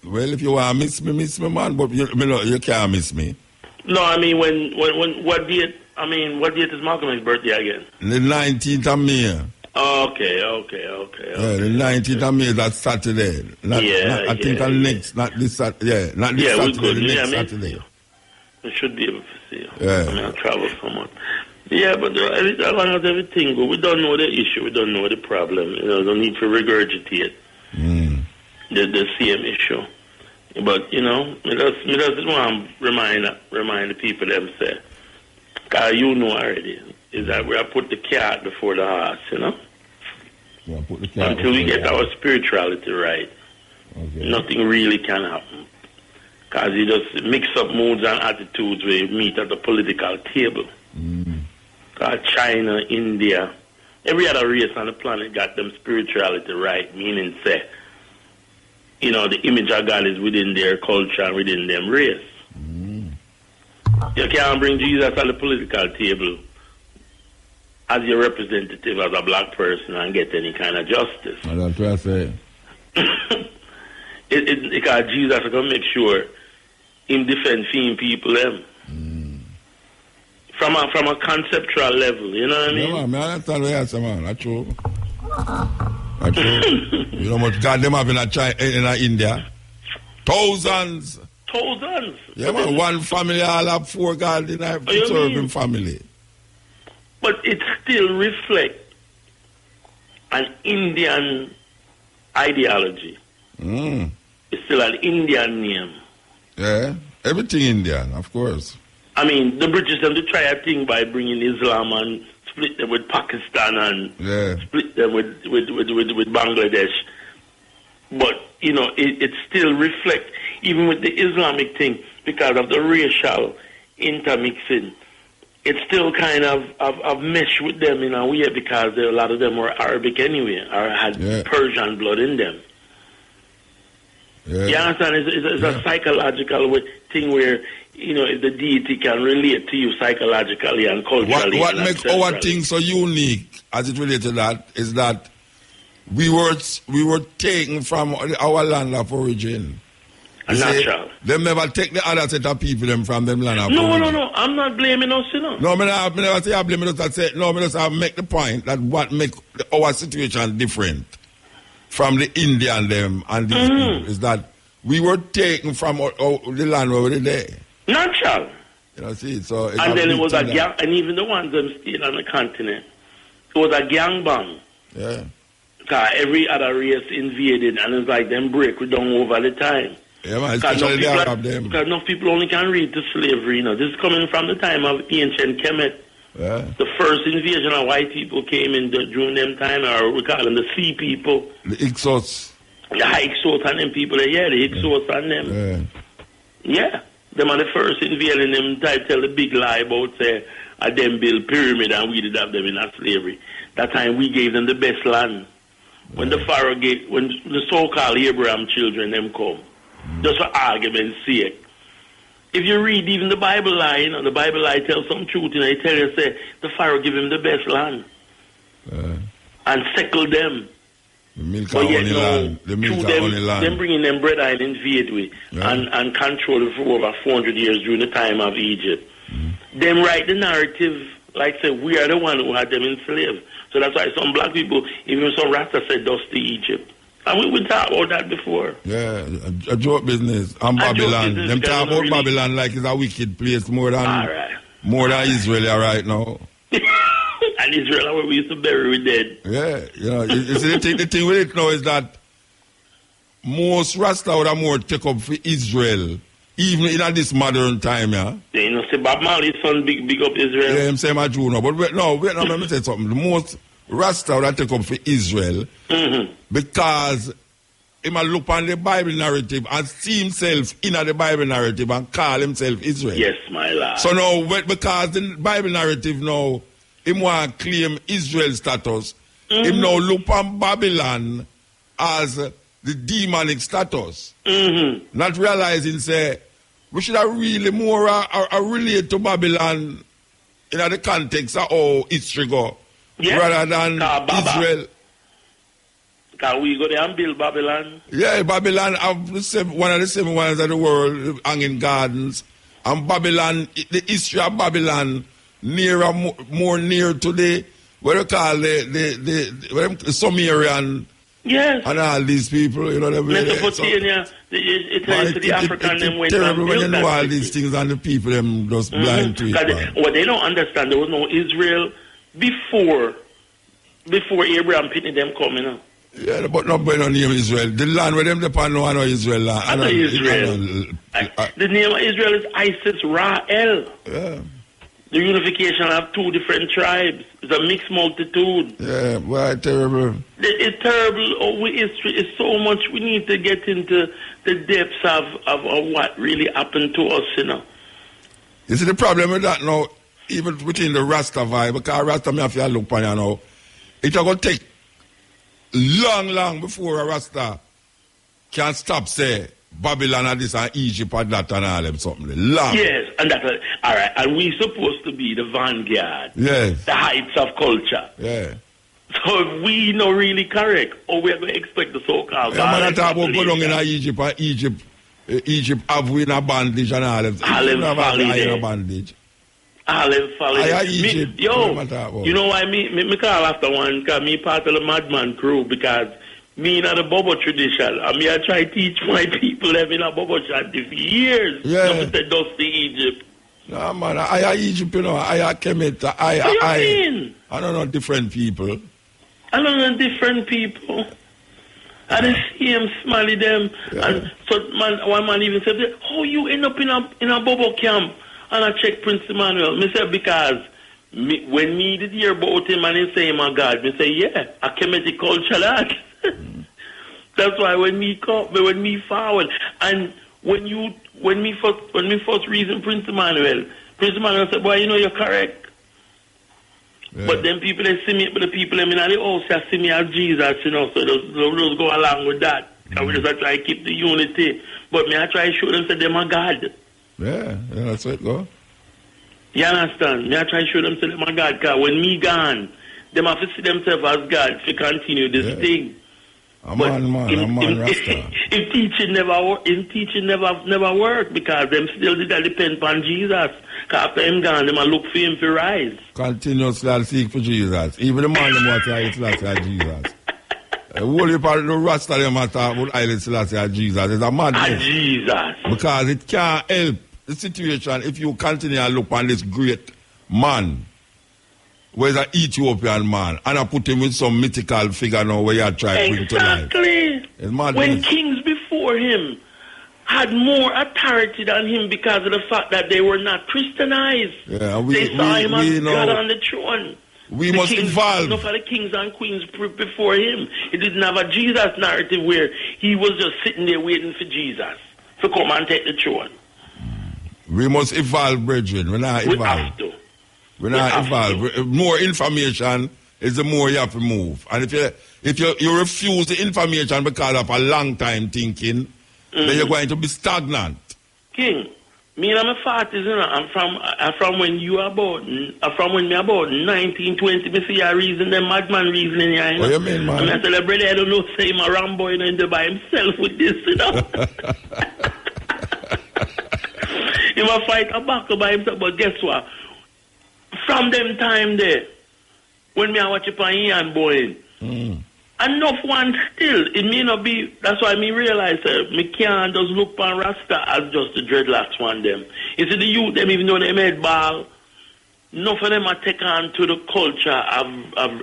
Well, if you want to miss me, man, but you can't miss me. No, I mean, what date is Malcolm X's birthday again? The 19th of May. Okay. Yeah, the 19th of May, that's Saturday. I think not this Saturday. Not this Saturday, the next Saturday. I should be able to see you. Yeah. I mean, I travel so much. Yeah, but as long as everything goes, we don't know the issue, we don't know the problem. You know, no need to regurgitate the same issue. But, you know, I just want to remind the people them say, because you know already, is that we have put the cat before the horse, you know? Yeah, put the cat until we get our spirituality right, nothing really can happen. Because you just mix up moods and attitudes where you meet at the political table. Because China, India, every other race on the planet got them spirituality right, meaning say, you know, the image of God is within their culture and within them race. You can't bring Jesus at the political table as your representative as a black person and get any kind of justice. That's what I say. Because Jesus is going to make sure him defend female people them. From a conceptual level, you know what I mean? Yeah, man, I understand what you say, man. That's true. That's true. You know how much God them have in India? Thousands. Yeah, man, one family all have 4 God in a serving family. But it still reflects an Indian ideology. It's still an Indian name. Yeah, everything Indian, of course. I mean, the British have to try a thing by bringing Islam and split them with Pakistan and split them with Bangladesh. But, you know, it still reflects, even with the Islamic thing, because of the racial intermixing, it still kind of meshed with them in a way because a lot of them were Arabic anyway, or had Persian blood in them. You understand? It's a psychological thing where, you know, if the deity can relate to you psychologically and culturally. What makes our thing so unique as it relates to that is that we were taken from our land of origin. Natural. Them never take the other set of people them from them land. No. I'm not blaming us, you know. No, I never say I blame us. I say, no, I just make the point that what make our situation different from the Indian them and these people is that we were taken from the land where we were there. Natural. You know, see, so and then it was a gang, and even the ones them still on the continent, it was a gang bang. Yeah. Because every other race invaded, and it's like them break we down over the time. Yeah, man, especially the Arab them. Because enough people only can read the slavery, you know. This is coming from the time of ancient Kemet. Yeah. The first invasion of white people came in during them time, or we call them the sea people. The Hyksos. The Hyksos and them people, the Hyksos and them. Yeah. Them are the first invading them type tell the big lie about say a them build pyramid and we did have them in our slavery. That time we gave them the best land. When the Pharaoh when the so-called Abraham children them come, just for argument's sake. If you read even the Bible lie, you know, the Bible lie tells some truth, and they tell you say the Pharaoh give him the best land and settle them. The milk and honey land. The milk and honey land. Them bringing them bread and invade with and control it for over 400 years during the time of Egypt. Them write the narrative like say we are the one who had them enslaved. So that's why some black people, even some Rasta said dusty Egypt. And we talked about that before. Yeah, a joke business. And Babylon. Them talk about really Babylon like it's a wicked place more than Israel right now. And Israel where we used to bury we dead. Yeah, you know, you see the thing with it now is that most Rasta would have more take up for Israel, even in this modern time, yeah. Yeah, you know, say Bob Marley's son big up Israel. Yeah, I'm saying my Jew now. But wait, let me say something. The most Rasta would have take up for Israel because he might look on the Bible narrative and see himself in the Bible narrative and call himself Israel. Yes, my lord. So now, because the Bible narrative now, him want to claim Israel status, him now look on Babylon as the demonic status. Not realizing, say, we should have really more relate to Babylon in the context of how history go, rather than Israel. Can we go there and build Babylon? Yeah, Babylon have one of the 7 wonders of the world, hanging gardens. And Babylon, the history of Babylon, more near to the, what you call the Sumerian. Yes. And all these people, you know what I mean? Mesopotamia, it tells to the African them went terrible when you know all city. these things and the people them just blind to it. What they don't understand, there was no Israel before Abraham Pitney them coming up. Yeah, but nobody no name Israel. The land where them depend on no Israel land. I know Israel. The name of Israel is Isis Ra'el. Yeah. The unification of 2 different tribes. It's a mixed multitude. Yeah, well, terrible. It's terrible. It's so much. We need to get into the depths of what really happened to us, you know. You see the problem with that now, even within the Rasta vibe, because Rasta me have to look upon you now, it's going to take long before a Rasta can stop say Babylon and this and Egypt and that and all them something. Long. Yes, and that's all right. And we supposed to be the vanguard. Yes. The heights of culture. Yeah. So if we not really correct, or we're going to expect the so-called man, I talk about go down in Egypt and Egypt have we in a bandage and all them. In a bandage. Egypt. You know why me call after one, because me part of the Madman crew, because me in the Bobo tradition, and me I try to teach my people them in a Bobo shanty for years. Yeah. Not to dusty Egypt. No man, I Egypt, you know, I Kemet, I don't know different people. I don't know different people. I didn't see him smiley them. Yeah. And so one man even said, how you end up in a Bobo camp? And I check Prince Emmanuel. Me say, because when me did hear about him and he say, my God, me say, yeah, I came at the culture that. That's why when me forward, and when me first reason Prince Emmanuel said, boy, you know you're correct. Yeah. But then people they see me, but the people them in the house they see me as Jesus, you know, so those go along with that. And we just try to keep the unity. But me I try to show them that they're my God. Yeah, that's it, go. You understand? Me I try to show them that they're my God, because when me gone, them have to see themselves as God to continue this thing. A man Rasta. If teaching never work because them still did that depend on Jesus. Because after him gone, them a look for him to rise. Continuously seek for Jesus. Even the man them want to Haile Selassie Jesus. The whole heap of the Rasta them talk about Haile Selassie Jesus. It's a madness. Jesus. Because it can't help the situation if you continue to look on this great man, where's an Ethiopian man, and I put him with some mythical figure now where you try to bring to life. Exactly. When kings before him had more authority than him because of the fact that they were not Christianized. Yeah, they saw him as God on the throne. We must evolve. Enough of the kings and queens before him. He didn't have a Jesus narrative where he was just sitting there waiting for Jesus to come and take the throne. We must evolve, brethren. We're not evolve. We have to. We're not evolve. More information is the more you have to move. And if you refuse the information because of a long time thinking, then you're going to be stagnant. King, me and my 40s, you know, I'm from when you about, from when me about 19, 20, me see a reason, them madman reasoning here, you know. What you mean, man? And I tell the brother, I don't know, say him a Rambo, you know, in there by himself with this, you know. He will fight a battle by himself, but guess what? From them time there, when me I watch it on Ian Boyne, enough one still, it may not be, that's why me realize me can't just look upon Rasta as just the dreadlocks one them. You see the youth them, even though they made ball, enough of them are taken on to the culture of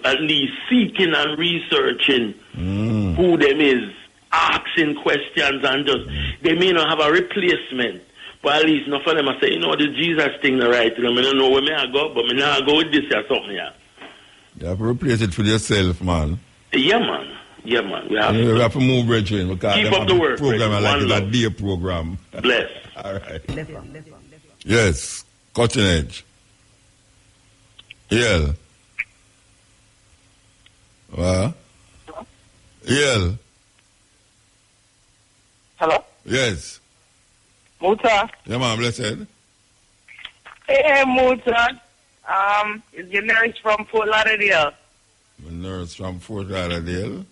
at least seeking and researching who them is, asking questions and just, they may not have a replacement. But at least enough of them I say, you know, the Jesus thing the right to them. I don't know where me I go, but me now go with this or something, yeah. You have to replace it for yourself, man. Yeah, man. Yeah, man. We have to move, brethren, because keep up the work. Program like it's love. a day program. Bless. All right. Yes, cutting edge. Yell. What? Yell. Hello? Yes. Muta. Yeah, man, blessed. Hey, Muta. Is your nurse from Fort Lauderdale? The nurse from Fort Lauderdale.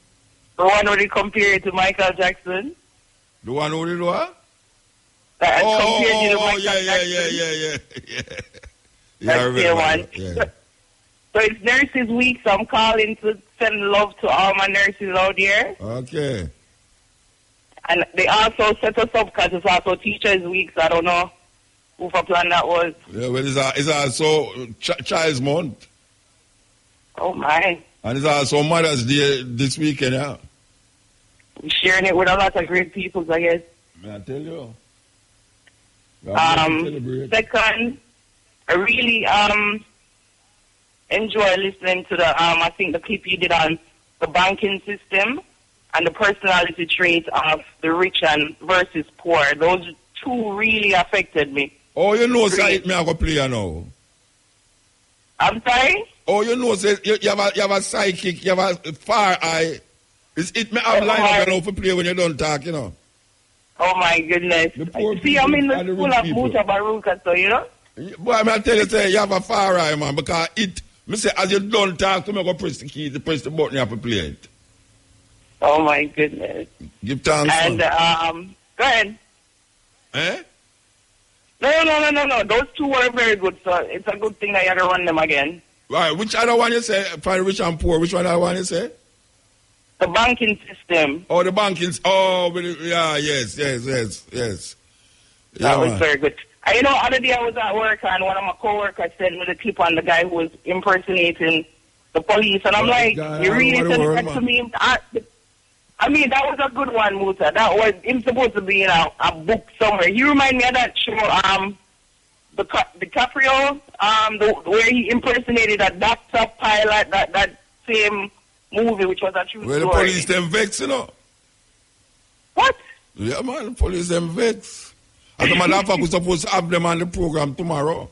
The one who they compare to Michael Jackson? The one who did what? That compared you to Michael Jackson? Yeah. That's I the one. Yeah. So it's Nurses Week, so I'm calling to send love to all my nurses out there. Okay. And they also set us up because it's also Teachers Week, so I don't know who for plan that was. Yeah, well, it's also Child's Month. Oh, my. And it's also Mother's Day this weekend, yeah. We're sharing it with a lot of great people, I guess. May I tell you? Second, I really enjoy listening to the, I think the clip you did on the banking system and the personality traits of the rich and versus poor. Those two really affected me. Oh, you know, say it me I go play now. I'm sorry? Oh, you know, say you have a psychic, you have a far eye. It may have line up enough to play when you don't talk, you know. Oh, my goodness. See, I'm in the school of Mutabaruka, so, you know? Boy, I tell you, say, you have a far eye, man, because me say, as you don't talk to me, go press the key, press the button, you have to play it. Oh, my goodness. Give thanks. And, go ahead. Eh? No. Those two were very good, so it's a good thing that you had to run them again. Right, which other one you say? For rich and poor, which one other one you say? The banking system. Oh, the banking. Oh, yeah, yes. That was very good. You know, other day I was at work and one of my coworkers sent me the clip on the guy who was impersonating the police, and I'm like, you really said that to me? I mean, that was a good one, Musa. That was him supposed to be in a book somewhere. He reminded me of that show, DiCaprio, where he impersonated a doctor, pilot, that same movie, which was a true story. Well, the police them vex, you know. What? Yeah, man, the police them vex. As a matter of fact, we're supposed to have them on the program tomorrow.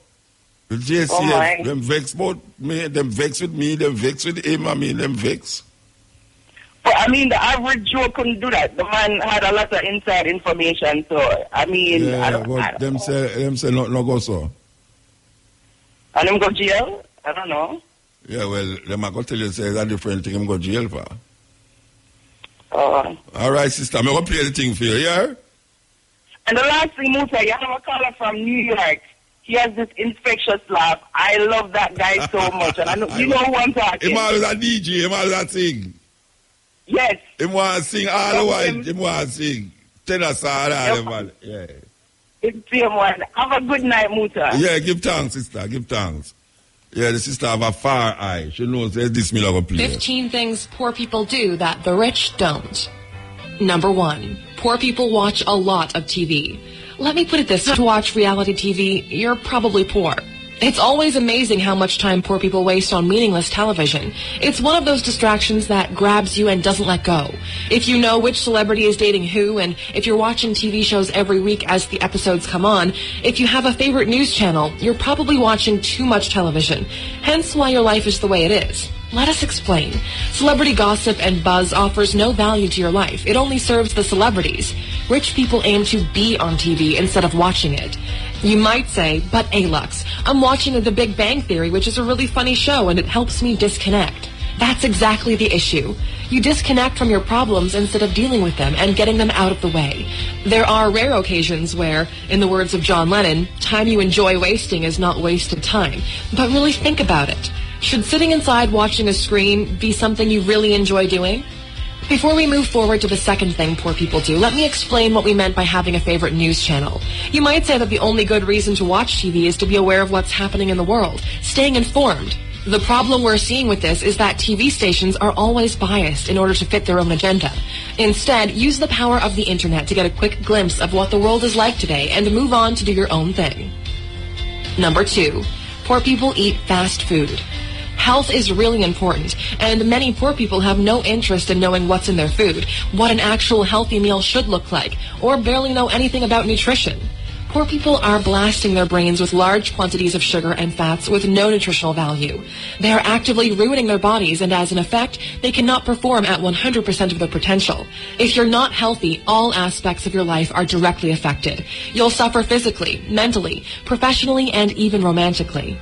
The JCF, them vex about me, them vex with me, them vex with him, them vex. But, I mean, the average Joe couldn't do that. The man had a lot of inside information, so, I mean, yeah, I don't them say no go so. And them go jail? I don't know. Yeah, well, them are going to tell you say it's a different thing them go jail for. All right, sister. I'm going to play the thing for you, yeah? And the last thing, Muta, you have a caller from New York. He has this infectious laugh. I love that guy so much. And I know, you know who I'm talking. Him always a DJ. Him always a sing. Yes. Him want to sing all the while. Him want to sing. Tell us all that, man. Yeah. It's the same one. Have a good night, Muta. Yeah, give thanks, sister. Give thanks. Yeah, the sister have a far eye. She knows there's this middle of a play. 15 things poor people do that the rich don't. Number 1. Poor people watch a lot of TV. Let me put it this way. To watch reality TV, you're probably poor. It's always amazing how much time poor people waste on meaningless television. It's one of those distractions that grabs you and doesn't let go. If you know which celebrity is dating who, and if you're watching TV shows every week as the episodes come on, if you have a favorite news channel, you're probably watching too much television. Hence why your life is the way it is. Let us explain. Celebrity gossip and buzz offers no value to your life. It only serves the celebrities. Rich people aim to be on TV instead of watching it. You might say, but Alux, I'm watching The Big Bang Theory, which is a really funny show, and it helps me disconnect. That's exactly the issue. You disconnect from your problems instead of dealing with them and getting them out of the way. There are rare occasions where, in the words of John Lennon, time you enjoy wasting is not wasted time. But really think about it. Should sitting inside watching a screen be something you really enjoy doing? Before we move forward to the second thing poor people do, let me explain what we meant by having a favorite news channel. You might say that the only good reason to watch TV is to be aware of what's happening in the world, staying informed. The problem we're seeing with this is that TV stations are always biased in order to fit their own agenda. Instead, use the power of the internet to get a quick glimpse of what the world is like today and move on to do your own thing. Number 2, poor people eat fast food. Health is really important, and many poor people have no interest in knowing what's in their food, what an actual healthy meal should look like, or barely know anything about nutrition. Poor people are blasting their brains with large quantities of sugar and fats with no nutritional value. They are actively ruining their bodies, and as an effect, they cannot perform at 100% of their potential. If you're not healthy, all aspects of your life are directly affected. You'll suffer physically, mentally, professionally, and even romantically.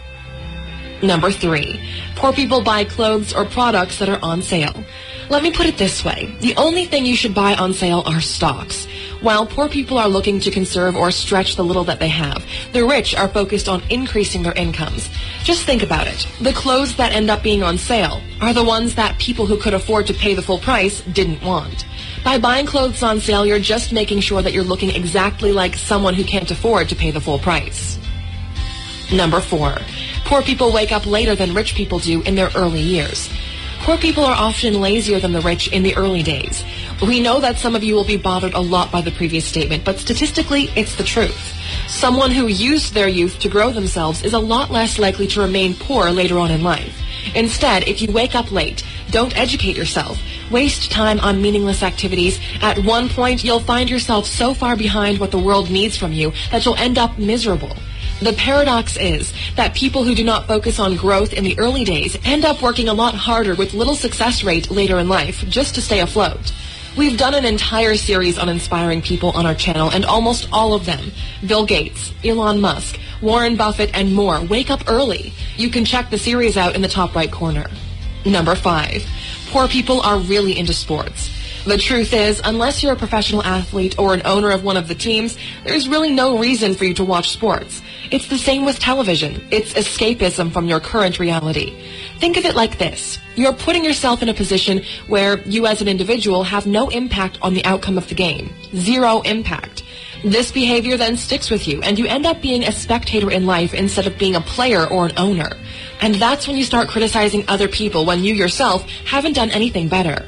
Number 3, poor people buy clothes or products that are on sale. Let me put it this way. The only thing you should buy on sale are stocks. While poor people are looking to conserve or stretch the little that they have, the rich are focused on increasing their incomes. Just think about it. The clothes that end up being on sale are the ones that people who could afford to pay the full price didn't want. By buying clothes on sale, you're just making sure that you're looking exactly like someone who can't afford to pay the full price. Number 4, poor people wake up later than rich people do in their early years. Poor people are often lazier than the rich in the early days. We know that some of you will be bothered a lot by the previous statement, but statistically, it's the truth. Someone who used their youth to grow themselves is a lot less likely to remain poor later on in life. Instead, if you wake up late, don't educate yourself. Waste time on meaningless activities. At one point, you'll find yourself so far behind what the world needs from you that you'll end up miserable. The paradox is that people who do not focus on growth in the early days end up working a lot harder with little success rate later in life just to stay afloat. We've done an entire series on inspiring people on our channel, and almost all of them, Bill Gates, Elon Musk, Warren Buffett, and more, wake up early. You can check the series out in the top right corner. Number 5, poor people are really into sports. The truth is, unless you're a professional athlete or an owner of one of the teams, there's really no reason for you to watch sports. It's the same with television. It's escapism from your current reality. Think of it like this. You're putting yourself in a position where you as an individual have no impact on the outcome of the game. Zero impact. This behavior then sticks with you, and you end up being a spectator in life instead of being a player or an owner. And that's when you start criticizing other people when you yourself haven't done anything better.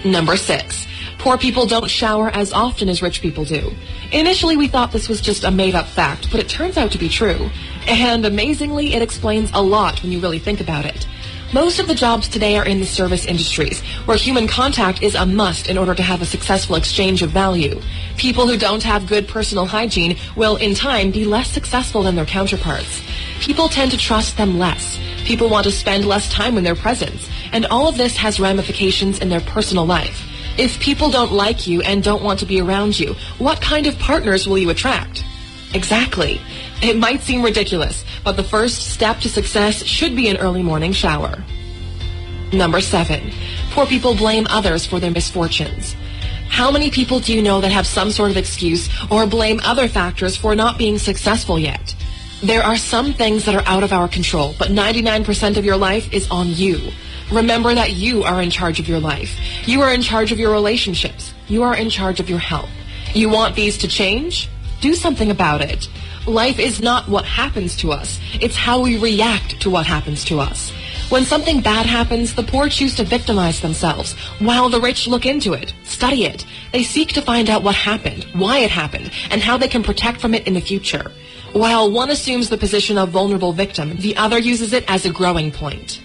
Number 6, poor people don't shower as often as rich people do. Initially, we thought this was just a made-up fact, but it turns out to be true. And amazingly, it explains a lot when you really think about it. Most of the jobs today are in the service industries, where human contact is a must in order to have a successful exchange of value. People who don't have good personal hygiene will, in time, be less successful than their counterparts. People tend to trust them less. People want to spend less time in their presence. And all of this has ramifications in their personal life. If people don't like you and don't want to be around you, what kind of partners will you attract? Exactly. It might seem ridiculous, but the first step to success should be an early morning shower. Number 7, Poor people blame others for their misfortunes. How many people do you know that have some sort of excuse or blame other factors for not being successful yet? There are some things that are out of our control, but 99% of your life is on you. Remember that you are in charge of your life. You are in charge of your relationships. You are in charge of your health. You want these to change? Do something about it. Life is not what happens to us. It's how we react to what happens to us. When something bad happens, the poor choose to victimize themselves, while the rich look into it, study it. They seek to find out what happened, why it happened, and how they can protect from it in the future. While one assumes the position of vulnerable victim, the other uses it as a growing point.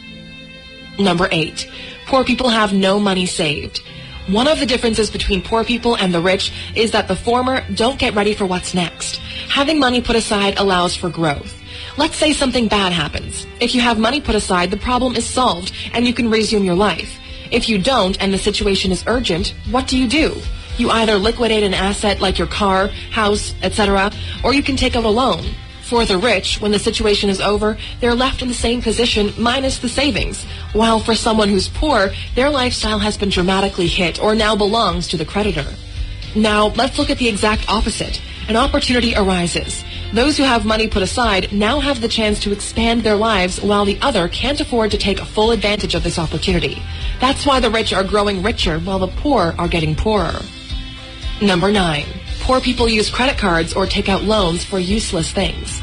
Number 8. Poor people have no money saved. One of the differences between poor people and the rich is that the former don't get ready for what's next. Having money put aside allows for growth. Let's say something bad happens. If you have money put aside, the problem is solved and you can resume your life. If you don't and the situation is urgent, what do? You either liquidate an asset like your car, house, etc., or you can take out a loan. For the rich, when the situation is over, they're left in the same position minus the savings. While for someone who's poor, their lifestyle has been dramatically hit or now belongs to the creditor. Now, let's look at the exact opposite. An opportunity arises. Those who have money put aside now have the chance to expand their lives while the other can't afford to take full advantage of this opportunity. That's why the rich are growing richer while the poor are getting poorer. Number 9. Poor people use credit cards or take out loans for useless things.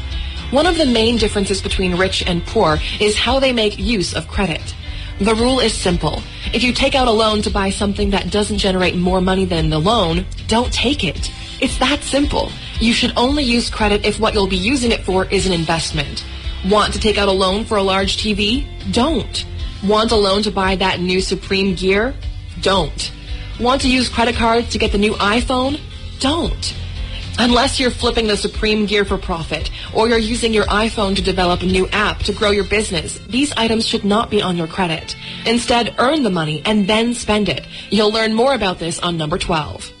One of the main differences between rich and poor is how they make use of credit. The rule is simple. If you take out a loan to buy something that doesn't generate more money than the loan, don't take it. It's that simple. You should only use credit if what you'll be using it for is an investment. Want to take out a loan for a large TV? Don't. Want a loan to buy that new Supreme gear? Don't. Want to use credit cards to get the new iPhone? Don't. Unless you're flipping the Supreme gear for profit, or you're using your iPhone to develop a new app to grow your business, these items should not be on your credit. Instead, earn the money and then spend it. You'll learn more about this on number 12.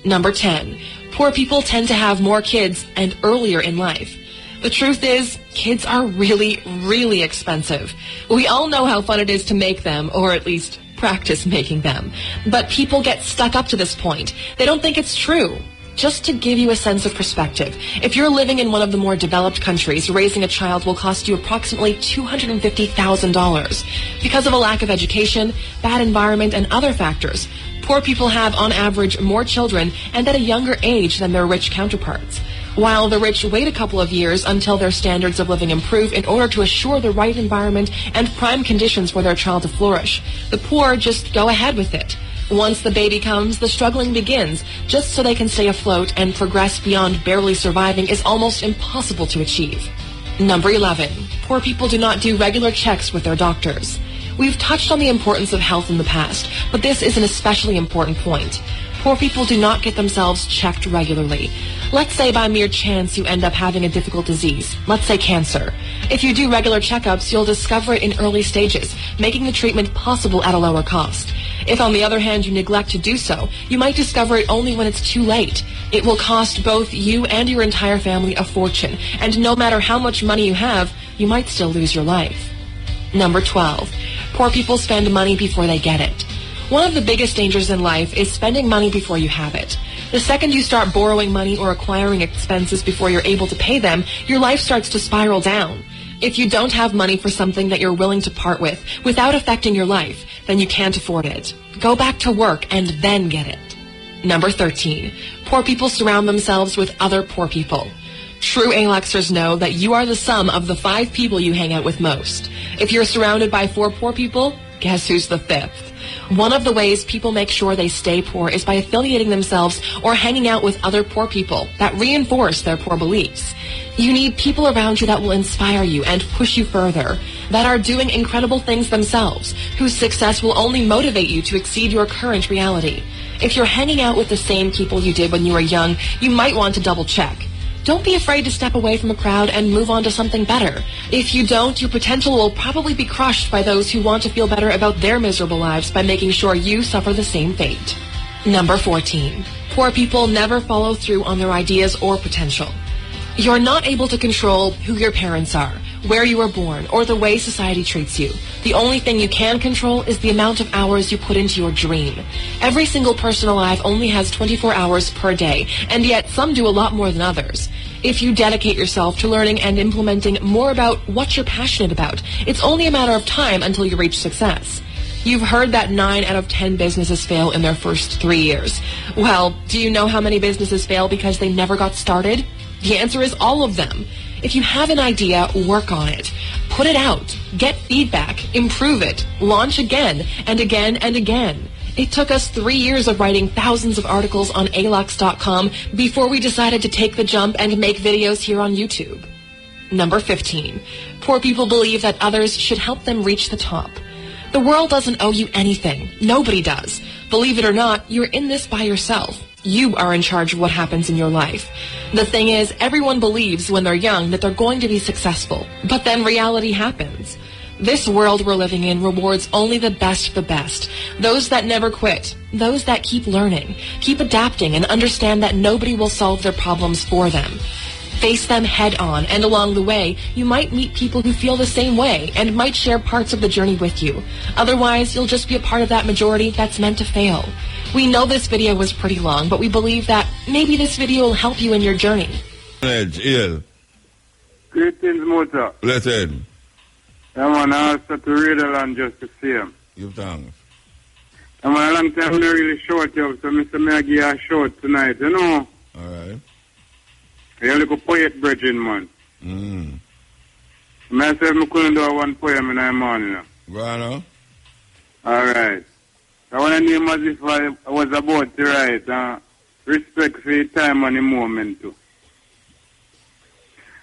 Number 10. Poor people tend to have more kids and earlier in life. The truth is, kids are really, really expensive. We all know how fun it is to make them, or at least practice making them. But people get stuck up to this point. They don't think it's true. Just to give you a sense of perspective, if you're living in one of the more developed countries, raising a child will cost you approximately $250,000. Because of a lack of education, bad environment, and other factors, poor people have, on average, more children and at a younger age than their rich counterparts. While the rich wait a couple of years until their standards of living improve in order to assure the right environment and prime conditions for their child to flourish, the poor just go ahead with it. Once the baby comes, the struggling begins. Just so they can stay afloat and progress beyond barely surviving is almost impossible to achieve. Number 11. Poor people do not do regular checks with their doctors. We've touched on the importance of health in the past, but this is an especially important point. Poor people do not get themselves checked regularly. Let's say by mere chance you end up having a difficult disease, let's say cancer. If you do regular checkups, you'll discover it in early stages, making the treatment possible at a lower cost. If, on the other hand, you neglect to do so, you might discover it only when it's too late. It will cost both you and your entire family a fortune, and no matter how much money you have, you might still lose your life. Number 12. Poor people spend money before they get it. One of the biggest dangers in life is spending money before you have it. The second you start borrowing money or acquiring expenses before you're able to pay them, your life starts to spiral down. If you don't have money for something that you're willing to part with without affecting your life, then you can't afford it. Go back to work and then get it. Number 13. Poor people surround themselves with other poor people. True Alexers know that you are the sum of the 5 people you hang out with most. If you're surrounded by 4 poor people, guess who's the 5th? One of the ways people make sure they stay poor is by affiliating themselves or hanging out with other poor people that reinforce their poor beliefs. You need people around you that will inspire you and push you further, that are doing incredible things themselves, whose success will only motivate you to exceed your current reality. If you're hanging out with the same people you did when you were young, you might want to double check. Don't be afraid to step away from a crowd and move on to something better. If you don't, your potential will probably be crushed by those who want to feel better about their miserable lives by making sure you suffer the same fate. Number 14. Poor people never follow through on their ideas or potential. You're not able to control who your parents are, where you were born, or the way society treats you. The only thing you can control is the amount of hours you put into your dream. Every single person alive only has 24 hours per day, and yet some do a lot more than others. If you dedicate yourself to learning and implementing more about what you're passionate about, it's only a matter of time until you reach success. You've heard that 9 out of 10 businesses fail in their first 3 years. Well, do you know how many businesses fail because they never got started? The answer is all of them. If you have an idea, work on it. Put it out. Get feedback. Improve it. Launch again and again and again. It took us 3 years of writing thousands of articles on alux.com before we decided to take the jump and make videos here on YouTube. Number 15. Poor people believe that others should help them reach the top. The world doesn't owe you anything. Nobody does. Believe it or not, you're in this by yourself. You are in charge of what happens in your life. The thing is, everyone believes when they're young that they're going to be successful. But then reality happens. This world we're living in rewards only the best of the best. Those that never quit. Those that keep learning, keep adapting, and understand that nobody will solve their problems for them. Face them head on, and along the way, you might meet people who feel the same way and might share parts of the journey with you. Otherwise, you'll just be a part of that majority that's meant to fail. We know this video was pretty long, but we believe that maybe this video will help you in your journey. Greetings, Motor. Listen. I'm on also to Redefining just to see him. Give thanks. I'm on a long time not really short up, so Mr. May I give you a short tonight, you know? Alright. You're a little poet bridging, man. Myself, I couldn't do one poem in the morning. Go on. Alright. I want to name as if I was about to write, respect for the time and the moment too.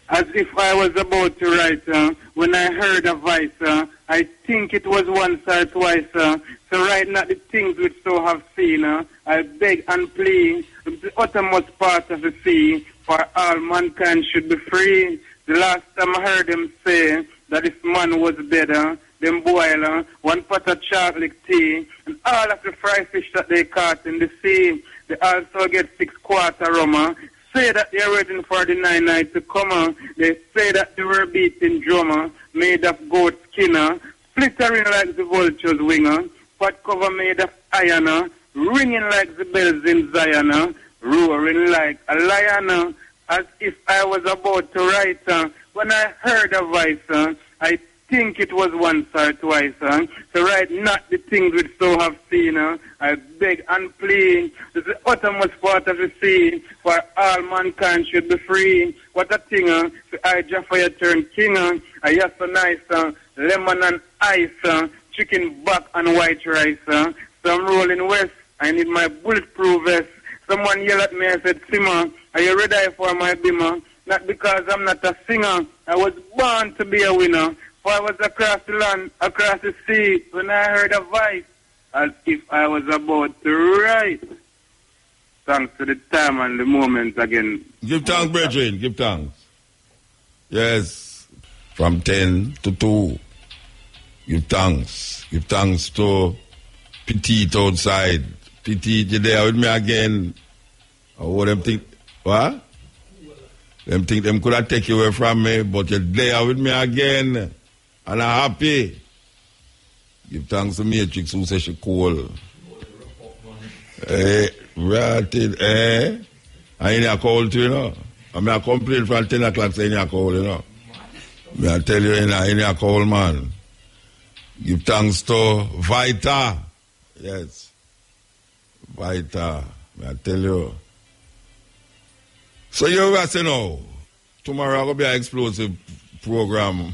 As if I was about to write, when I heard a voice, I think it was once or twice, so write not the things which so have seen, I beg and plead, the uttermost part of the sea, for all mankind should be free. The last time I heard them say that if man was better, them boil one pot of chocolate tea, and all of the fry fish that they caught in the sea, they also get 6 quarter rum. Say that they're waiting for the 9 night to come. They say that they were beating drummer, made of goat skin, flittering like the vulture's wing, pot cover made of iron, ringing like the bells in Zion, roaring like a lion, as if I was about to write. When I heard a voice, I think it was once or twice, so write not the things which so have seen, I beg and plead, the uttermost part of the sea, for all mankind should be free. What a thing, so I Jaffa turn king, I have so nice, lemon and ice, chicken back and white rice, so I'm rolling west, I need my bulletproof vest. Someone yelled at me and said, Simmer, are you ready for my bimmer? Not because I'm not a singer, I was born to be a winner. For I was across the land, across the sea, when I heard a voice, as if I was about to write. Thanks to the time and the moment again. Give thanks, brethren, give thanks. Yes, from 10 to 2. Give thanks. Give thanks to Petite outside. Petite, you there with me again? Oh, them think, what? Them think them could have taken you away from me, but you're there with me again. And I'm happy. Give thanks to Matrix who says she cool. Ratted, I ain't a call to you know. I mean, I complain from 10 o'clock saying I call, you know. I tell you, I ain't a call, man. Give thanks to Vita. Yes. Vita. I tell you. So you're going to say no. Tomorrow will be an explosive program.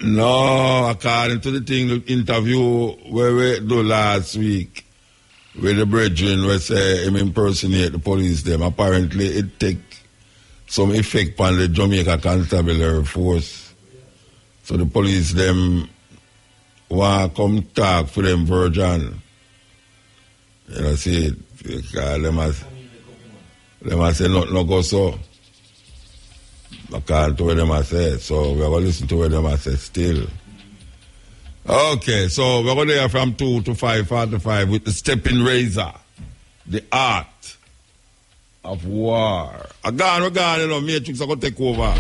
No, according to the interview where we do last week with the brethren we say him impersonate the police them, apparently it take some effect on the Jamaica Constabulary Force. So the police them want to come talk for them virgin. You know, see it. Because them say nothing no go so. I can't do what them say. So we're going to listen to what them say still. Okay, so we're going to hear from 2 to 5:45 with the stepping razor. The art of war. We're gone, you know, Matrix are going to take over.